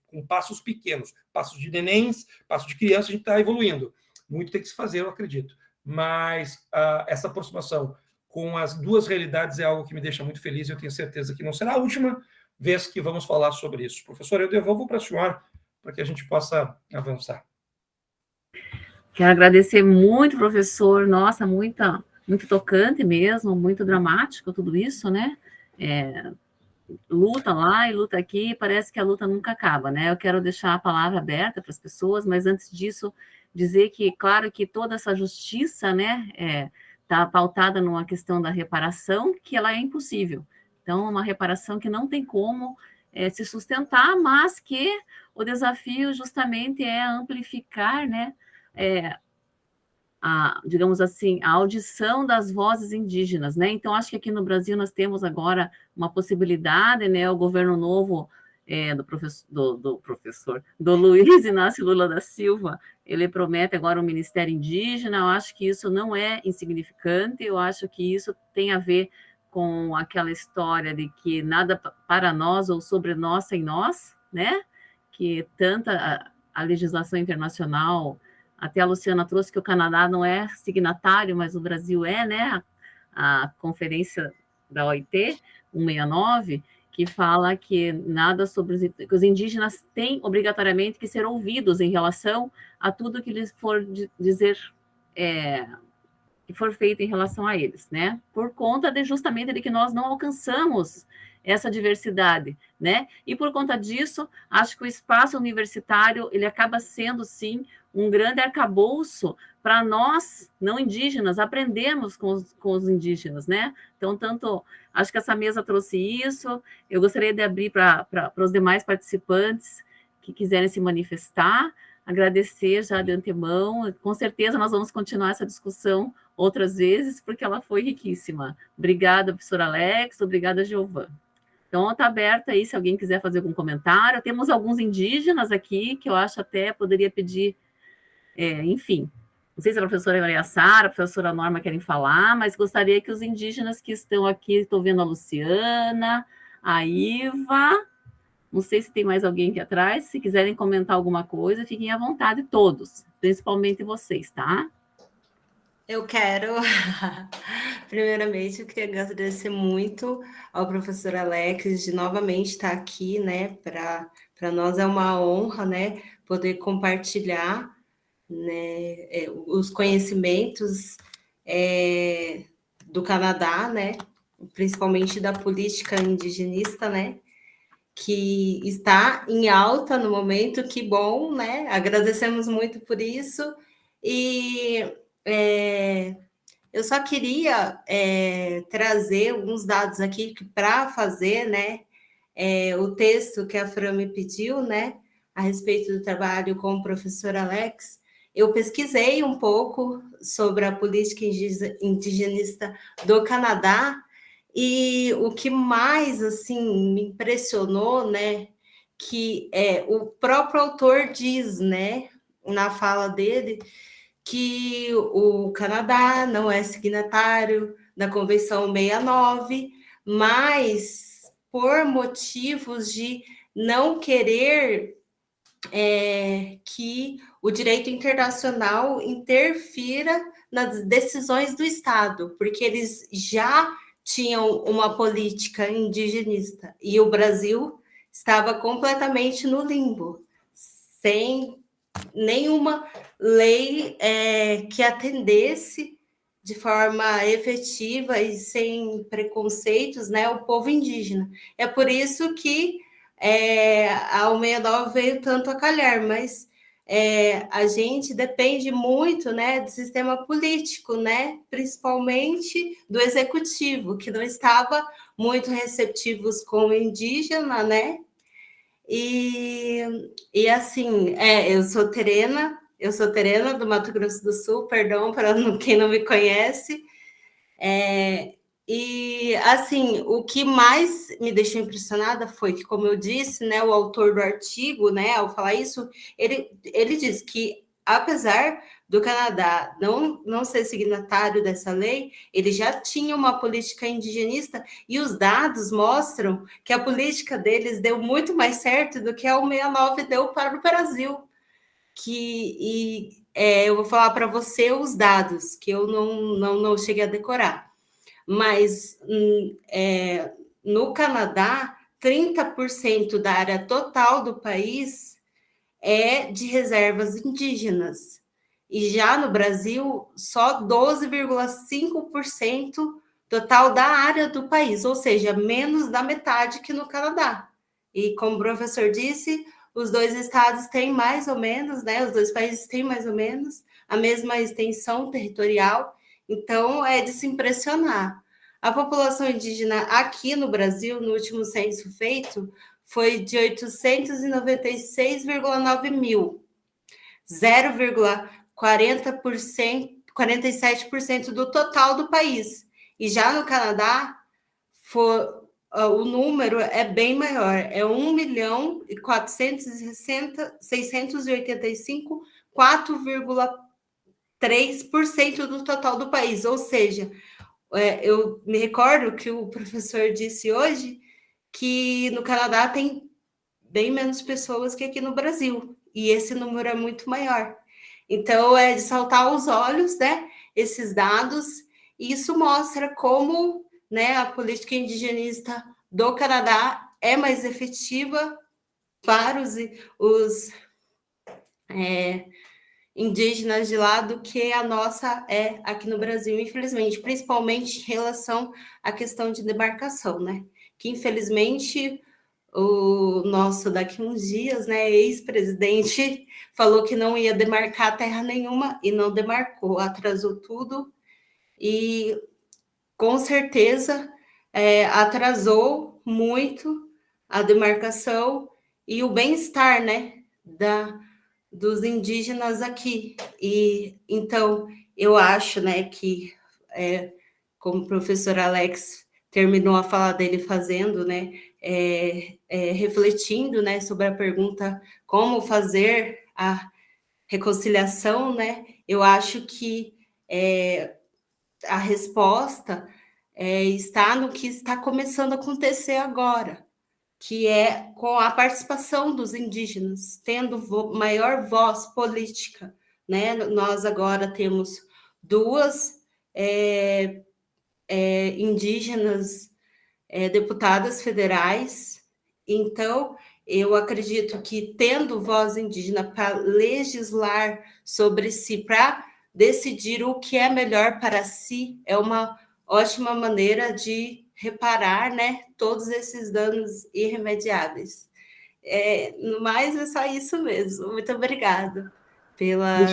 com passos pequenos, passos de nenéns, passos de criança, a gente está evoluindo. Muito tem que se fazer, eu acredito. Mas essa aproximação com as duas realidades é algo que me deixa muito feliz e eu tenho certeza que não será a última vez que vamos falar sobre isso. Professor, eu devolvo para a senhora para que a gente possa avançar. Quero agradecer muito, professor. Nossa, muito tocante mesmo, muito dramático tudo isso, né? Luta lá e luta aqui, parece que a luta nunca acaba, né? Eu quero deixar a palavra aberta para as pessoas, mas antes disso, dizer que, claro, que toda essa justiça, né, está pautada numa questão da reparação, que ela é impossível. Então, uma reparação que não tem como se sustentar, mas que o desafio justamente é amplificar, né, digamos assim, a audição das vozes indígenas, né? Então, acho que aqui no Brasil nós temos agora uma possibilidade, né? O governo novo do Luiz Inácio Lula da Silva, ele promete agora um ministério indígena. Eu acho que isso não é insignificante, eu acho que isso tem a ver com aquela história de que nada para nós ou sobre nós sem nós, né? Que tanta a legislação internacional, até a Luciana trouxe que o Canadá não é signatário, mas o Brasil é, né? A conferência da OIT 169, que fala que nada sobre que os indígenas têm obrigatoriamente que ser ouvidos em relação a tudo que lhes for dizer, que for feito em relação a eles, né? Por conta justamente de que nós não alcançamos essa diversidade, né? E por conta disso, acho que o espaço universitário, ele acaba sendo, sim, um grande arcabouço para nós, não indígenas, aprendermos com os indígenas, né? Então, acho que essa mesa trouxe isso. Eu gostaria de abrir para os demais participantes que quiserem se manifestar, agradecer já de antemão. Com certeza nós vamos continuar essa discussão outras vezes, porque ela foi riquíssima. Obrigada, professor Alex, obrigada, Giovana. Então, está aberta aí, se alguém quiser fazer algum comentário. Temos alguns indígenas aqui, que eu acho até poderia pedir, enfim, não sei se a professora Maria Sara, a professora Norma querem falar, mas gostaria que os indígenas que estão aqui, estou vendo a Luciana, a Iva, não sei se tem mais alguém aqui atrás, se quiserem comentar alguma coisa, fiquem à vontade todos, principalmente vocês, tá? Eu quero, primeiramente, eu queria agradecer muito ao professor Alex de novamente estar aqui, né? Para nós é uma honra, né? Poder compartilhar, né? Os conhecimentos do Canadá, né? Principalmente da política indigenista, né? Que está em alta no momento, que bom, né? Agradecemos muito por isso. E eu só queria trazer alguns dados aqui para fazer, né, o texto que a Fran me pediu, né, a respeito do trabalho com o professor Alex. Eu pesquisei um pouco sobre a política indigenista do Canadá e o que mais, assim, me impressionou, né, que o próprio autor diz, né, na fala dele, que o Canadá não é signatário da Convenção 69, mas por motivos de não querer que o direito internacional interfira nas decisões do Estado, porque eles já tinham uma política indigenista e o Brasil estava completamente no limbo, sem nenhuma lei que atendesse de forma efetiva e sem preconceitos, né, o povo indígena. É por isso que a 169 veio tanto a calhar, mas a gente depende muito, né, do sistema político, né, principalmente do executivo, que não estava muito receptivos com o indígena, né. E assim, eu sou terena do Mato Grosso do Sul, perdão para quem não me conhece. E assim, o que mais me deixou impressionada foi que, como eu disse, né, o autor do artigo, né, ao falar isso, ele diz que, apesar do Canadá não ser signatário dessa lei, ele já tinha uma política indigenista e os dados mostram que a política deles deu muito mais certo do que a 169 deu para o Brasil. Eu vou falar para você os dados, que eu não cheguei a decorar. Mas no Canadá, 30% da área total do país é de reservas indígenas. E já no Brasil, só 12,5% total da área do país, ou seja, menos da metade que no Canadá. E como o professor disse, os dois estados têm mais ou menos, né? Os dois países têm mais ou menos a mesma extensão territorial, então é de se impressionar. A população indígena aqui no Brasil, no último censo feito, foi de 896,9 mil, 0,47% do total do país. E já no Canadá, o número é bem maior, é 1.460.685, 4,3% do total do país. Ou seja, eu me recordo que o professor disse hoje que no Canadá tem bem menos pessoas que aqui no Brasil, e esse número é muito maior. Então, é de saltar aos olhos, né, esses dados, e isso mostra como, né, a política indigenista do Canadá é mais efetiva para os indígenas de lá do que a nossa é aqui no Brasil, infelizmente, principalmente em relação à questão de demarcação, né? Que, infelizmente, o nosso daqui uns dias, né, ex-presidente, falou que não ia demarcar terra nenhuma e não demarcou, atrasou tudo e, com certeza, atrasou muito a demarcação e o bem-estar, né, dos indígenas aqui. E então eu acho, né, que como o professor Alex terminou a fala dele fazendo, né, refletindo, né, sobre a pergunta como fazer a reconciliação, né, eu acho que a resposta está no que está começando a acontecer agora, que é com a participação dos indígenas, tendo maior voz política, né? Nós agora temos 2 indígenas deputadas federais, então eu acredito que tendo voz indígena para legislar sobre si, para decidir o que é melhor para si, é uma ótima maneira de reparar, né, todos esses danos irremediáveis. No mais, é só isso mesmo. Muito obrigada pelas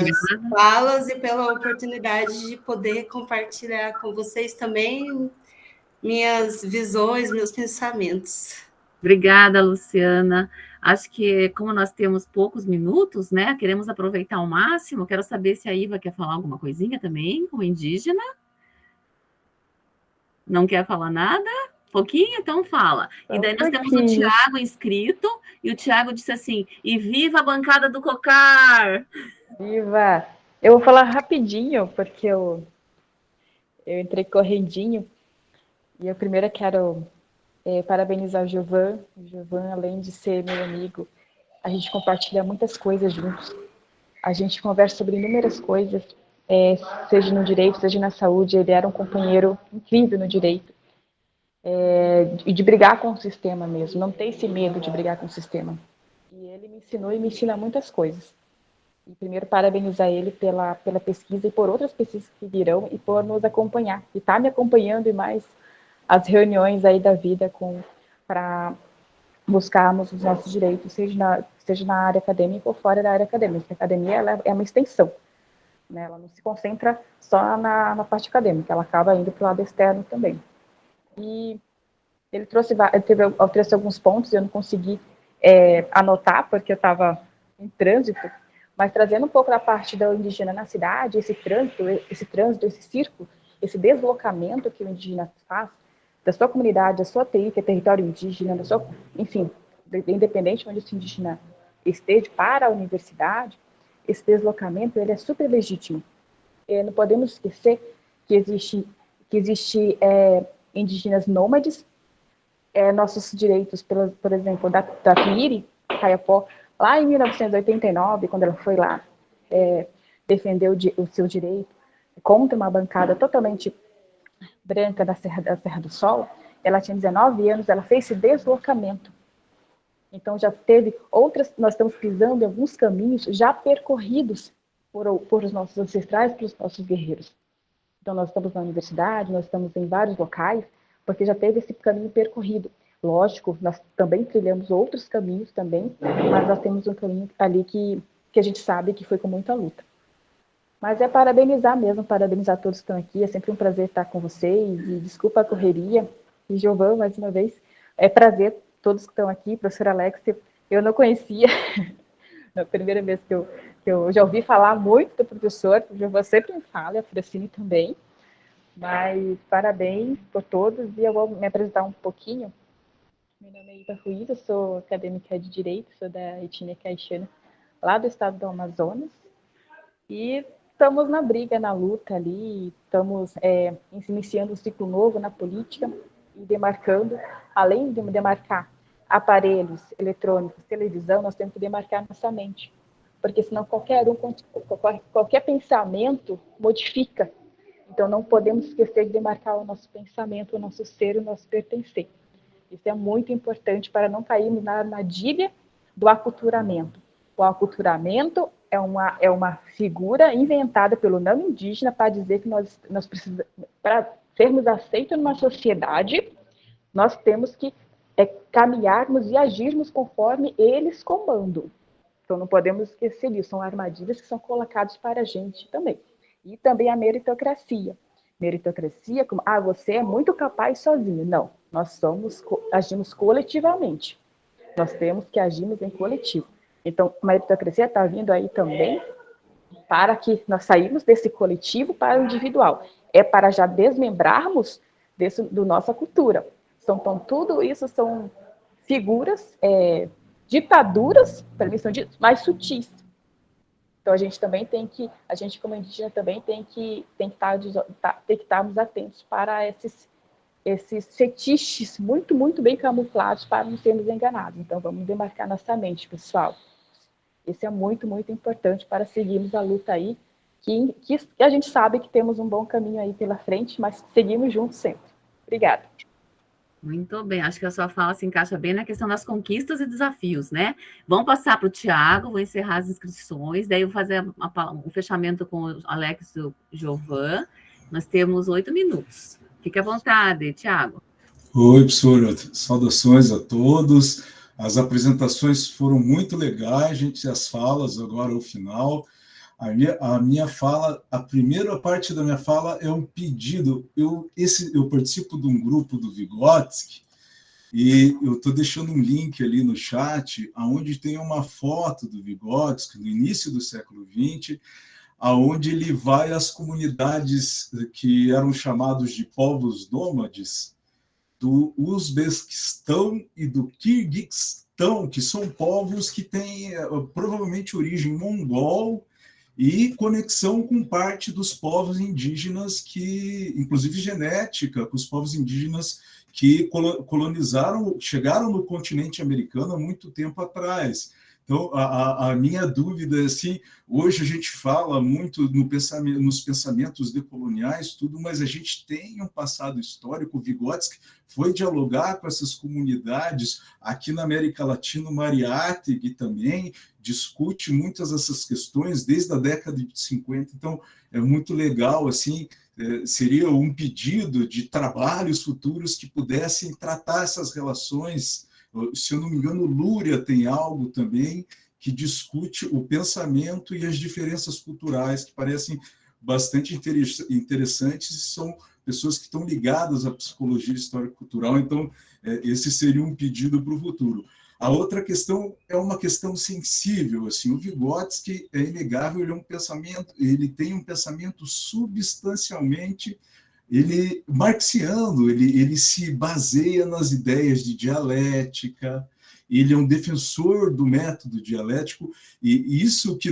falas e pela oportunidade de poder compartilhar com vocês também minhas visões, meus pensamentos. Obrigada, Luciana. Acho que, como nós temos poucos minutos, né, queremos aproveitar ao máximo. Quero saber se a Iva quer falar alguma coisinha também, como indígena. Não quer falar nada? Pouquinho? Então fala. E daí nós temos o Tiago inscrito, e o Tiago disse assim, e viva a bancada do COCAR! Viva! Eu vou falar rapidinho, porque eu entrei correndinho, e eu primeiro quero parabenizar o Giovan. O Giovan, além de ser meu amigo, a gente compartilha muitas coisas juntos. A gente conversa sobre inúmeras coisas, seja no direito, seja na saúde. Ele era um companheiro incrível no direito. E de brigar com o sistema mesmo, não ter esse medo de brigar com o sistema. E ele me ensinou e me ensina muitas coisas. E primeiro parabenizar ele pela pesquisa e por outras pesquisas que virão e por nos acompanhar. E tá me acompanhando e mais as reuniões aí da vida para buscarmos os nossos direitos, seja na área acadêmica ou fora da área acadêmica. A academia ela é uma extensão, né? Ela não se concentra só na parte acadêmica, ela acaba indo para o lado externo também. E ele trouxe alguns pontos, eu não consegui anotar, porque eu estava em trânsito, mas trazendo um pouco da parte da indígena na cidade, esse trânsito, esse circo, esse deslocamento que o indígena faz, da sua comunidade, da sua TI, que é território indígena, enfim, independente de onde esse indígena esteja, para a universidade, esse deslocamento ele é super legítimo. Não podemos esquecer que existe indígenas nômades, nossos direitos, por exemplo, da Tuiri Kayapó, lá em 1989, quando ela foi lá defender o seu direito contra uma bancada totalmente branca da Serra do Sol, ela tinha 19 anos, ela fez esse deslocamento. Então já teve nós estamos pisando em alguns caminhos já percorridos por os nossos ancestrais, pelos nossos guerreiros. Então nós estamos na universidade, nós estamos em vários locais, porque já teve esse caminho percorrido. Lógico, nós também trilhamos outros caminhos também, mas nós temos um caminho ali que a gente sabe que foi com muita luta. Mas parabenizar mesmo, parabenizar todos que estão aqui, é sempre um prazer estar com vocês, e desculpa a correria, e Giovan, mais uma vez, é prazer todos que estão aqui, professor Alex, eu não conhecia, é a primeira vez que eu já ouvi falar muito do professor, o Giovan sempre me fala, e a Francine também, mas parabéns por todos, e eu vou me apresentar um pouquinho. Meu nome é Iva Ruiz, eu sou acadêmica de Direito, sou da etnia caixana, lá do estado do Amazonas, e estamos na briga, na luta ali, estamos iniciando um ciclo novo na política e demarcando, além de demarcar aparelhos eletrônicos, televisão, nós temos que demarcar nossa mente, porque senão qualquer pensamento modifica. Então não podemos esquecer de demarcar o nosso pensamento, o nosso ser, o nosso pertencer. Isso é muito importante para não cairmos na armadilha do aculturamento. O aculturamento é uma figura inventada pelo não indígena para dizer que nós precisamos, para sermos aceitos numa sociedade, nós temos que caminharmos e agirmos conforme eles comandam. Então, não podemos esquecer disso, são armadilhas que são colocadas para a gente também. E também a meritocracia. Meritocracia, como, você é muito capaz sozinho. Não, nós agimos coletivamente. Nós temos que agirmos em coletivo. Então, a meritocracia está vindo aí também para que nós saímos desse coletivo para o individual. É para já desmembrarmos da nossa cultura. Então, tudo isso são figuras, ditaduras, para mim são mais sutis. Então, a gente como indígena também tem que estarmos atentos para esses fetiches muito, muito bem camuflados para não sermos enganados. Então, vamos demarcar nossa mente, pessoal. Isso é muito, muito importante para seguirmos a luta aí, que a gente sabe que temos um bom caminho aí pela frente, mas seguimos juntos sempre. Obrigada. Muito bem, acho que a sua fala se encaixa bem na questão das conquistas e desafios, né? Vamos passar para o Tiago, vou encerrar as inscrições, daí eu vou fazer um fechamento com o Alex e o Giovan. Nós temos 8 minutos. Fique à vontade, Tiago. Oi, professora, saudações a todos. As apresentações foram muito legais, gente, as falas agora ao final. A minha fala, a primeira parte da minha fala é um pedido. Eu participo de um grupo do Vygotsky e eu estou deixando um link ali no chat, onde tem uma foto do Vygotsky no início do século XX, aonde ele vai às comunidades que eram chamados de povos nômades, do Uzbequistão e do Kirguistão, que são povos que têm provavelmente origem mongol e conexão com parte dos povos indígenas, inclusive genética, com os povos indígenas que chegaram no continente americano há muito tempo atrás. Então, a minha dúvida é assim, hoje a gente fala muito nos pensamentos decoloniais, tudo, mas a gente tem um passado histórico. O Vygotsky foi dialogar com essas comunidades. Aqui na América Latina, o Mariátegui também discute muitas dessas questões desde a década de 50. Então, é muito legal, assim, seria um pedido de trabalhos futuros que pudessem tratar essas relações. Se eu não me engano, Lúria tem algo também que discute o pensamento e as diferenças culturais, que parecem bastante interessantes, e são pessoas que estão ligadas à psicologia histórico-cultural. Então, esse seria um pedido para o futuro. A outra questão é uma questão sensível. Assim, o Vygotsky, é inegável, ele tem um pensamento substancialmente marxiano, ele se baseia nas ideias de dialética, ele é um defensor do método dialético, e isso que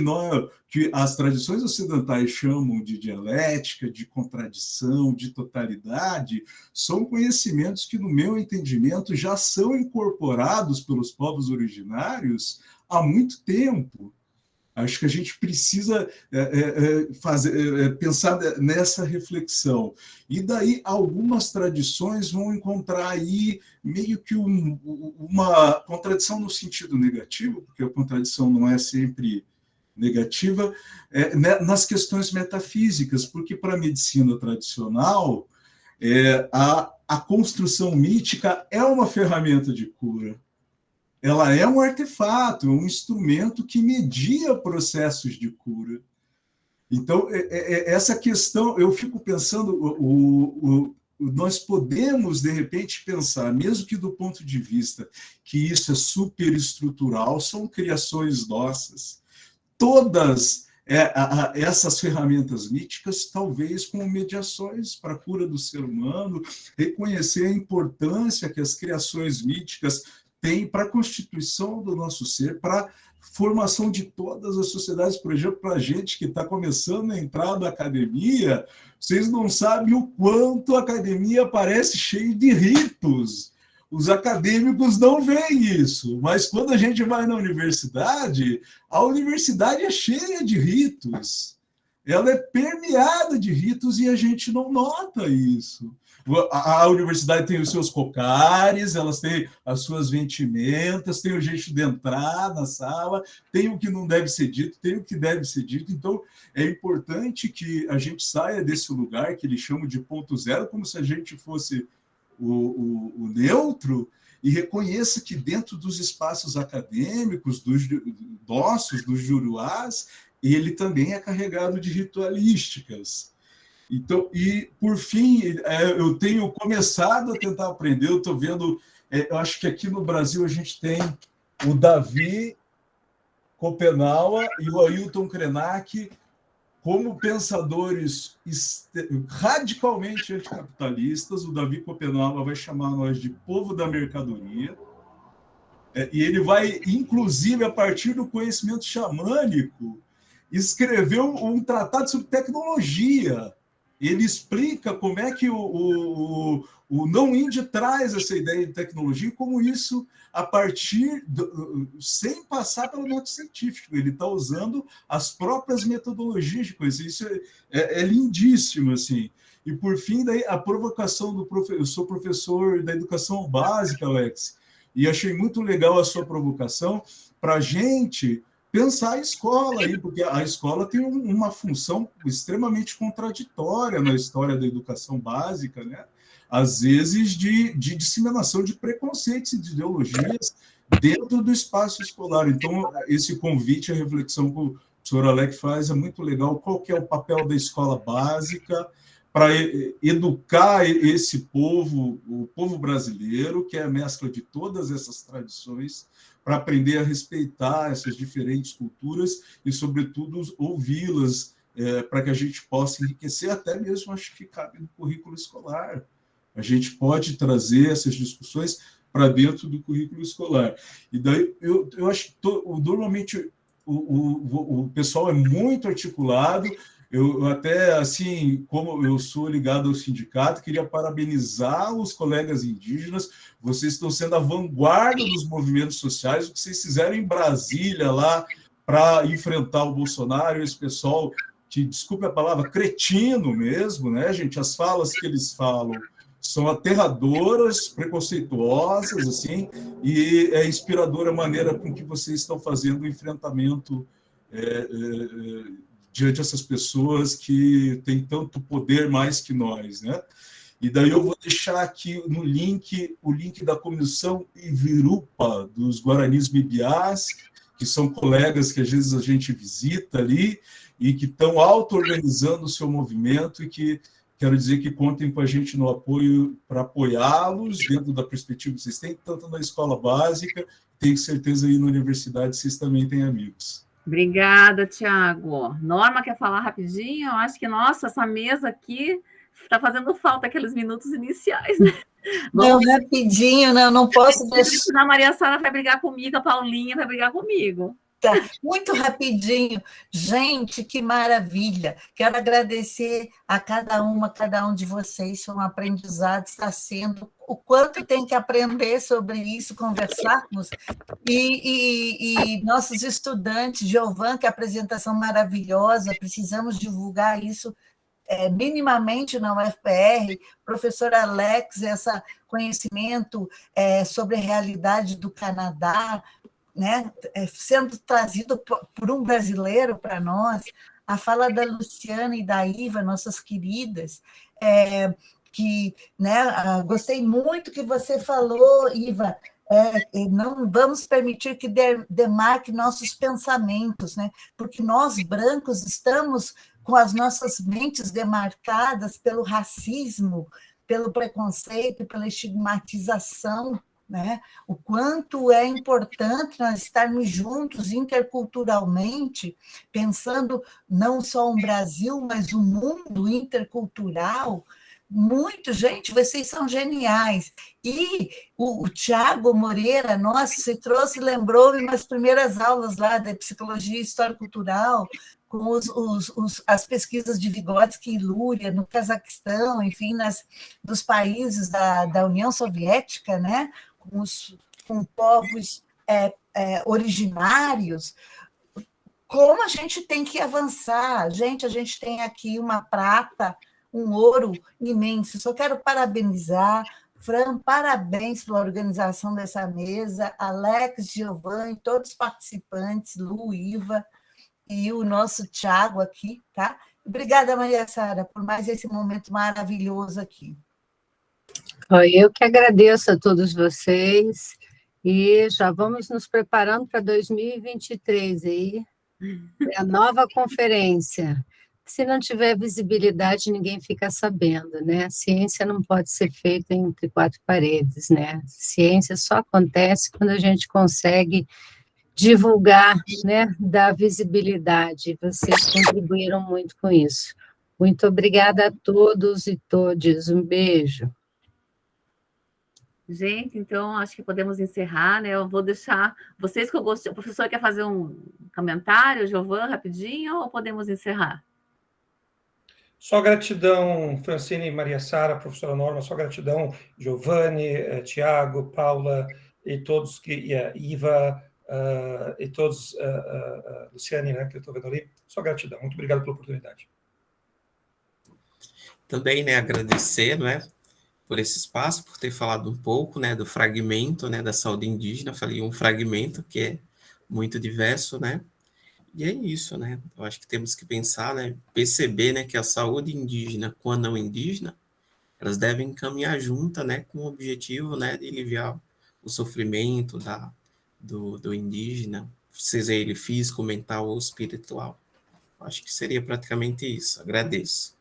as tradições ocidentais chamam de dialética, de contradição, de totalidade, são conhecimentos que, no meu entendimento, já são incorporados pelos povos originários há muito tempo. Acho que a gente precisa pensar nessa reflexão. E daí algumas tradições vão encontrar aí meio que uma contradição no sentido negativo, porque a contradição não é sempre negativa, nas questões metafísicas, porque para a medicina tradicional, a construção mítica é uma ferramenta de cura. Ela é um artefato, um instrumento que media processos de cura. Então, essa questão, eu fico pensando, nós podemos, de repente, pensar, mesmo que do ponto de vista que isso é superestrutural, são criações nossas, todas essas ferramentas míticas, talvez como mediações para a cura do ser humano, reconhecer a importância que as criações míticas tem para a constituição do nosso ser, para a formação de todas as sociedades. Por exemplo, para a gente que está começando a entrar na academia, vocês não sabem o quanto a academia parece cheia de ritos. Os acadêmicos não veem isso, mas quando a gente vai na universidade, a universidade é cheia de ritos. Ela é permeada de ritos e a gente não nota isso. A universidade tem os seus cocares, elas têm as suas vestimentas, tem o jeito de entrar na sala, tem o que não deve ser dito, tem o que deve ser dito. Então, é importante que a gente saia desse lugar que eles chamam de ponto zero, como se a gente fosse o neutro, e reconheça que dentro dos espaços acadêmicos, dos nossos, dos juruás, ele também é carregado de ritualísticas. Então, e, por fim, eu tenho começado a tentar aprender, eu estou vendo, eu acho que aqui no Brasil a gente tem o Davi Kopenawa e o Ailton Krenak como pensadores radicalmente anticapitalistas. O Davi Kopenawa vai chamar nós de povo da mercadoria, e ele vai, inclusive, a partir do conhecimento xamânico, escrever um tratado sobre tecnologia. Ele explica como é que o não indie traz essa ideia de tecnologia e como isso, a partir sem passar pelo método científico, ele está usando as próprias metodologias de coisa. Isso é lindíssimo, assim. E, por fim, daí, a provocação do professor. Eu sou professor da educação básica, Alex, e achei muito legal a sua provocação para a gente pensar a escola aí, porque a escola tem uma função extremamente contraditória na história da educação básica, né? Às vezes de disseminação de preconceitos e de ideologias dentro do espaço escolar. Então, esse convite, a reflexão que o professor Alex faz é muito legal. Qual que é o papel da escola básica para educar esse povo, o povo brasileiro, que é a mescla de todas essas tradições, para aprender a respeitar essas diferentes culturas e, sobretudo, ouvi-las, para que a gente possa enriquecer, até mesmo, acho que cabe no currículo escolar. A gente pode trazer essas discussões para dentro do currículo escolar. E daí, eu acho que normalmente o pessoal é muito articulado. Eu até, assim, como eu sou ligado ao sindicato, queria parabenizar os colegas indígenas. Vocês estão sendo a vanguarda dos movimentos sociais. O que vocês fizeram em Brasília, lá, para enfrentar o Bolsonaro, esse pessoal que, desculpe a palavra, cretino mesmo, né, gente? As falas que eles falam são aterradoras, preconceituosas, assim, e é inspiradora a maneira com que vocês estão fazendo o enfrentamento diante dessas pessoas que têm tanto poder mais que nós, né? E daí eu vou deixar aqui no link o link da Comissão Ivirupa dos Guaranis Bibiás, que são colegas que às vezes a gente visita ali e que estão auto-organizando o seu movimento e que quero dizer que contem com a gente no apoio para apoiá-los dentro da perspectiva que vocês têm, tanto na escola básica, tenho certeza aí na universidade vocês também têm amigos. Obrigada, Tiago. Norma quer falar rapidinho? Eu acho que, nossa, essa mesa aqui está fazendo falta aqueles minutos iniciais, né? Não, rapidinho, não posso deixar. A Maria Sara vai brigar comigo, a Paulinha vai brigar comigo. Tá, muito rapidinho. Gente, que maravilha. Quero agradecer a cada um de vocês. Foi um aprendizado, está sendo. O quanto tem que aprender sobre isso, conversarmos. E nossos estudantes, Giovan, que apresentação maravilhosa, precisamos divulgar isso minimamente na UFPR. Professor Alex, esse conhecimento sobre a realidade do Canadá, né, sendo trazido por um brasileiro para nós, a fala da Luciana e da Iva, nossas queridas, que, né, gostei muito que você falou, Iva, não vamos permitir que demarque nossos pensamentos, né, porque nós, brancos, estamos com as nossas mentes demarcadas pelo racismo, pelo preconceito, pela estigmatização, né? O quanto é importante nós estarmos juntos interculturalmente, pensando não só um Brasil, mas um mundo intercultural. Muito, gente, vocês são geniais. E o Tiago Moreira, nossa, você trouxe, lembrou-me umas primeiras aulas lá da Psicologia Histórico-Cultural, com as pesquisas de Vygotsky e Luria no Cazaquistão, enfim, dos países da União Soviética, né? Com povos originários. Como a gente tem que avançar? Gente, a gente tem aqui uma prata, um ouro imenso. Só quero parabenizar, Fran, parabéns pela organização dessa mesa, Alex, Giovanni, todos os participantes, Lu, Iva e o nosso Thiago aqui, tá? Obrigada, Maria Sara, por mais esse momento maravilhoso aqui. Eu que agradeço a todos vocês e já vamos nos preparando para 2023 aí, é a nova conferência. Se não tiver visibilidade, ninguém fica sabendo, né? A ciência não pode ser feita entre quatro paredes, né? Ciência só acontece quando a gente consegue divulgar, né? Dar visibilidade. Vocês contribuíram muito com isso. Muito obrigada a todos e todes. Um beijo. Gente, então acho que podemos encerrar, né? Eu vou deixar vocês que eu gostei. O professor quer fazer um comentário, Giovanni, rapidinho, ou podemos encerrar? Só gratidão, Francine e Maria Sara, professora Norma, só gratidão, Giovanni, Tiago, Paula e todos e a Iva e todos, Luciane, né, que eu estou vendo ali, só gratidão. Muito obrigado pela oportunidade. Também, né, agradecer, né, por esse espaço, por ter falado um pouco, né, do fragmento, né, da saúde indígena. Falei um fragmento que é muito diverso, né, e é isso, né, eu acho que temos que pensar, né, perceber, né, que a saúde indígena com a não indígena, elas devem caminhar juntas, né, com o objetivo, né, de aliviar o sofrimento do indígena, seja ele físico, mental ou espiritual. Acho que seria praticamente isso. Agradeço.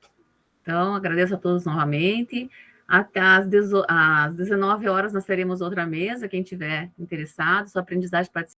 Então, agradeço a todos novamente. Até às 19 horas nós teremos outra mesa. Quem tiver interessado, sua aprendizagem participativa.